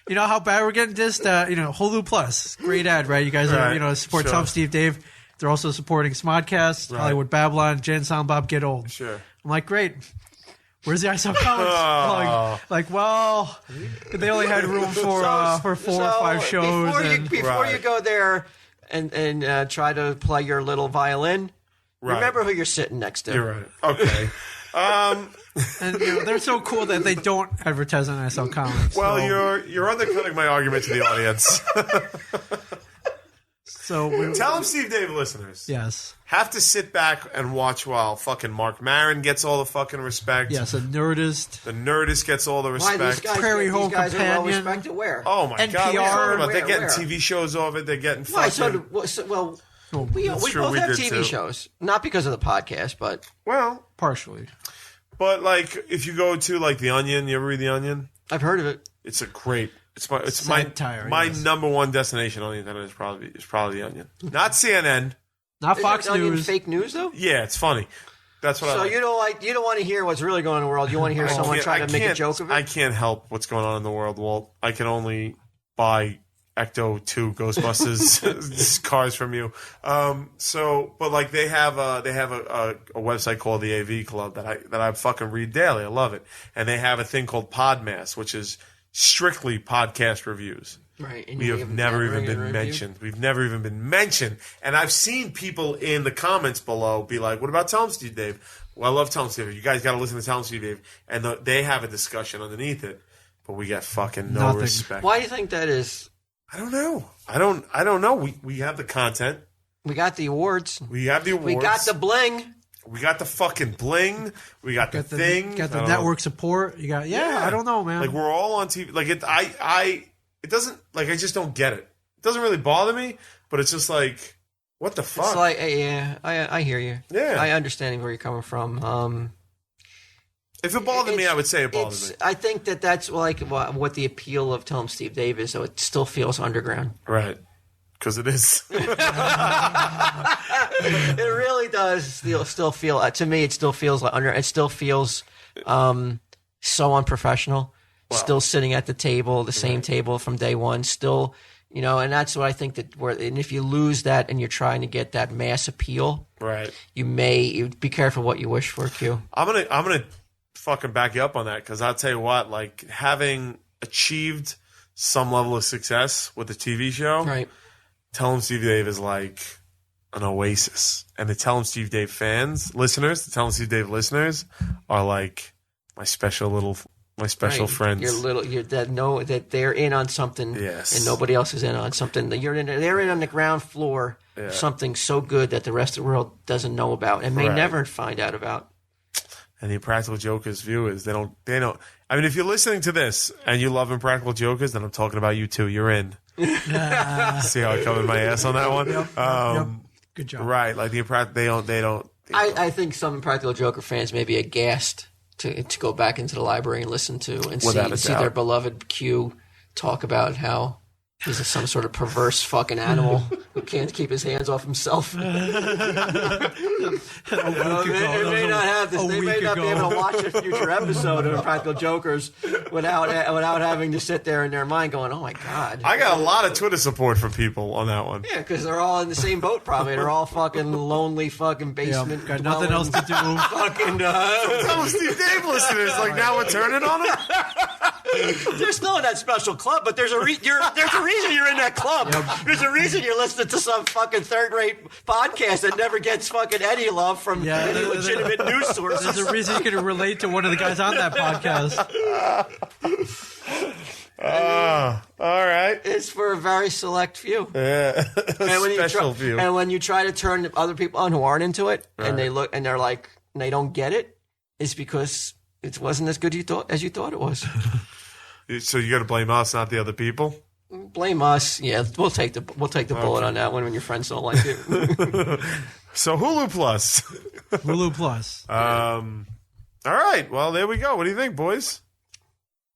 You know how bad we're getting dissed? Hulu Plus, great ad, right? You guys are support Tell 'em Steve Dave. They're also supporting Smodcast, Hollywood Babylon, Jen Silent Bob Get Old. Sure. I'm like, great. Where's the I Sell Comics? Well, they only had room for 4 or 5 shows. Before you go there and try to play your little violin, remember who you're sitting next to. You're right. Okay. And they're so cool that they don't advertise on I Sell Comics. Well, you're undercutting my argument to the audience. So Tell 'em Steve Dave listeners. Yes. Have to sit back and watch while fucking Mark Maron gets all the fucking respect. Yes, a Nerdist. The Nerdist gets all the respect. Why, these Prairie Home guys Companion. are well respected where? Oh my NPR. God! What are you talking about? They're getting Where? TV shows off it. They're getting Why? fucking. We both have TV too. shows. Not because of the podcast, but... Well, partially. But like, if you go to like The Onion, you ever read The Onion? I've heard of it. It's a great... It's my yes. number one destination on the internet is probably The Onion. Not CNN. Not Fox News. Fake news though? Yeah, it's funny. That's what I like. So you don't want to hear what's really going on in the world. You want to hear someone try to make a joke of it? I can't help what's going on in the world, Walt. I can only buy Ecto 2 Ghostbusters cars from you. But like they have a website called the AV Club that I fucking read daily. I love it. And they have a thing called Podmass, which is strictly podcast reviews. Right. And we have never even been mentioned. We've never even been mentioned. And I've seen people in the comments below be like, what about Tell 'em Steve Dave? Well, I love Tell 'em Steve Dave. You guys got to listen to Tell 'em Steve Dave. And they have a discussion underneath it. But we get fucking no respect. Why do you think that is? I don't know. I don't know. We have the content. We got the awards. We have the awards. We got the bling. We got the fucking bling. We got the thing. Got the network support. You got I don't know, man. Like we're all on TV. Like it doesn't, like, I just don't get it. It doesn't really bother me, but it's just like, what the fuck? It's like, I hear you. Yeah. I understand where you're coming from. If it bothered me, I would say it bothered me. I think that's like what the appeal of Tell 'em Steve Dave is, so it still feels underground. Right. Because it is. It really does still feel, to me, it still feels like it still feels so unprofessional. Wow. Still sitting at the table, the same table from day one, still, and that's what I think and if you lose that and you're trying to get that mass appeal, right, you be careful what you wish for, Q. I'm gonna fucking back you up on that, because I'll tell you what, like, having achieved some level of success with the TV show, Right. Tell 'em Steve Dave is like an oasis. And the Tell 'em Steve Dave listeners are like my special friends. You're that they're in on something, yes, and nobody else is in on something. They're in on the ground floor, of something so good that the rest of the world doesn't know about and may never find out about. And the Impractical Jokers viewers, they don't. I mean, if you're listening to this and you love Impractical Jokers, then I'm talking about you too. You're in. See how I covered my ass on that one? Yep. Good job. Right, like the Impractical, they don't. I think some Impractical Joker fans may be aghast to go back into the library and listen to and see their beloved Q talk about how he's some sort of perverse fucking animal who can't keep his hands off himself. They may not be able to watch a future episode of Impractical Jokers without having to sit there in their mind going, "Oh my god!" I got a lot of Twitter support from people on that one. Yeah, because they're all in the same boat. Probably they're all fucking lonely, fucking basement. Got nothing else to do. Fucking Tell 'em Steve Dave listeners, like now we're turning on them. They're still in that special club, but there's a reason you're in that club. Yep. There's a reason you're listening to some fucking third-rate podcast that never gets fucking any love from any legitimate news sources. There's a reason you can relate to one of the guys on that podcast. All right. It's for a very select few. Yeah, special few. And when you try to turn other people on who aren't into it, and they look and they're like, and they don't get it, it's because it wasn't as good as you thought it was. So you got to blame us, not the other people. Blame us. Yeah, we'll take the bullet on that one when your friends don't like it. So Hulu Plus. Hulu Plus. All right. Well, there we go. What do you think, boys?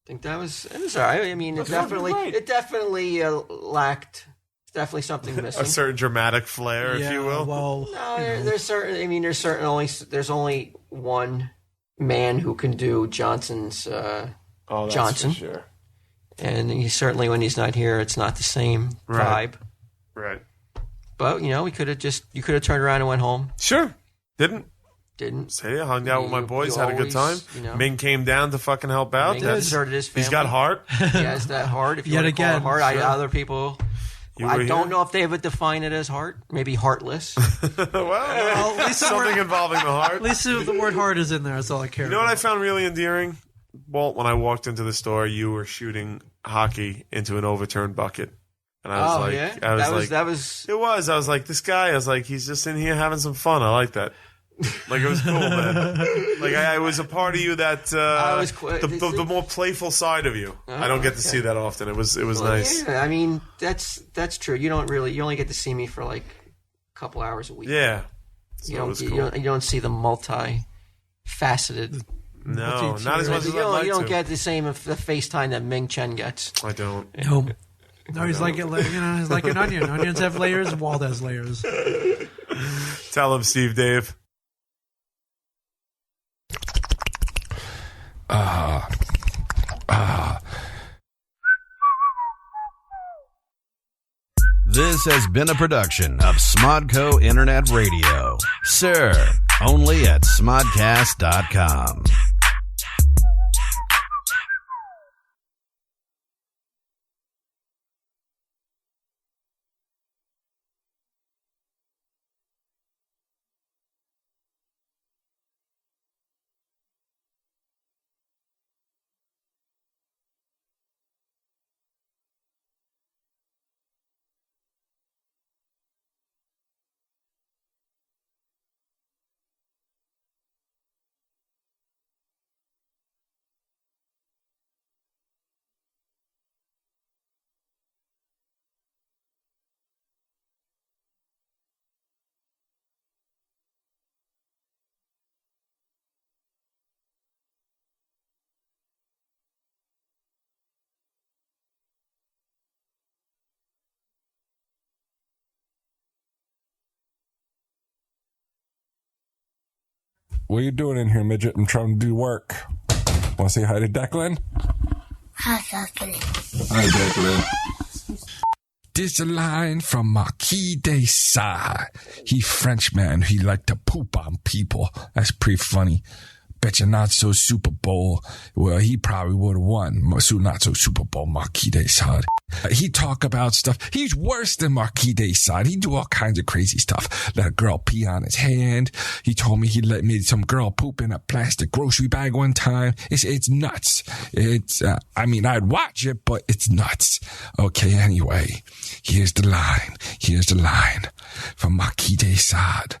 I think it was all right. I mean, it definitely lacked. Definitely something missing. A certain dramatic flair, if you will. Well, no, there's only one man who can do Johnson's Johnson. For sure. And he certainly, when he's not here, it's not the same vibe. Right. But you could have turned around and went home. Sure. Didn't. Say hung out with my boys, had a good time. Ming came down to fucking help out. Ming deserted his family. He's got heart. He has that heart. If you want to call it heart, other people. I don't know if they would define it as heart. Maybe heartless. well, at least something involving the heart. At least the word heart is in there. That's all I care about. You know what I found really endearing? Walt, when I walked into the store, you were shooting hockey into an overturned bucket. And I was it was like, this guy, he's just in here having some fun. I like that. Like, it was cool, man. Like, I was a part of you that, the more playful side of you. I don't get to see that often. It was nice. Yeah, I mean, that's true. You only get to see me for like a couple hours a week. Yeah. So you don't see the multi-faceted. No, not as much as I'd like to. You don't get the same FaceTime that Ming Chen gets. I don't. No, he's like he's like an onion. Onions have layers. Walt has layers. Tell him, Steve Dave. This has been a production of Smodco Internet Radio. Sir, only at smodcast.com. What are you doing in here, midget? I'm trying to do work. Want to say hi to Declan? Hi, Declan. Hi, Declan. This a line from Marquis de Sade. He Frenchman. He like to poop on people. That's pretty funny. Bet you Not So Super Bowl. Well, he probably would have won. Not So Super Bowl, Marquis de Sade. He talk about stuff. He's worse than Marquis de Sade. He do all kinds of crazy stuff. Let a girl pee on his hand. He told me he let me some girl poop in a plastic grocery bag one time. It's nuts. I'd watch it, but it's nuts. Okay, anyway, here's the line from Marquis de Sade.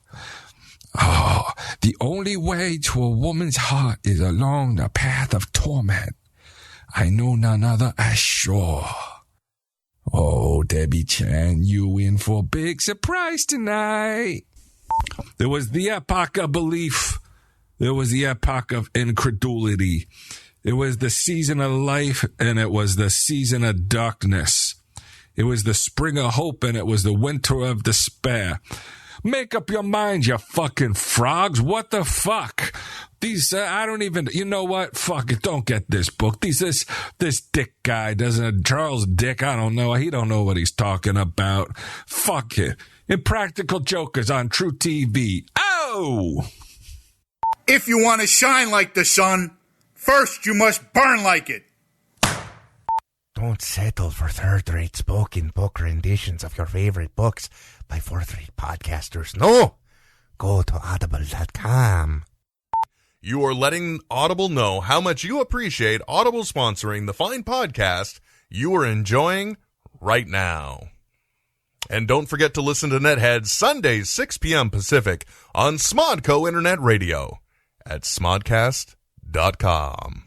Oh, the only way to a woman's heart is along the path of torment. I know none other as sure. Oh, Debbie Chan, you in for a big surprise tonight. There was the epoch of belief. There was the epoch of incredulity. It was the season of life, and it was the season of darkness. It was the spring of hope, and it was the winter of despair. Make up your mind, you fucking frogs. What the fuck? These, I don't even, you know what? Fuck it. Don't get this book. This Dick guy doesn't, Charles Dick, I don't know. He don't know what he's talking about. Fuck it. Impractical Jokers on True TV. Oh! If you want to shine like the sun, first you must burn like it. Don't settle for third-rate spoken book renditions of your favorite books by fourth-rate podcasters. No! Go to audible.com. You are letting Audible know how much you appreciate Audible sponsoring the fine podcast you are enjoying right now. And don't forget to listen to Netheads Sundays, 6 p.m. Pacific on Smodco Internet Radio at smodcast.com.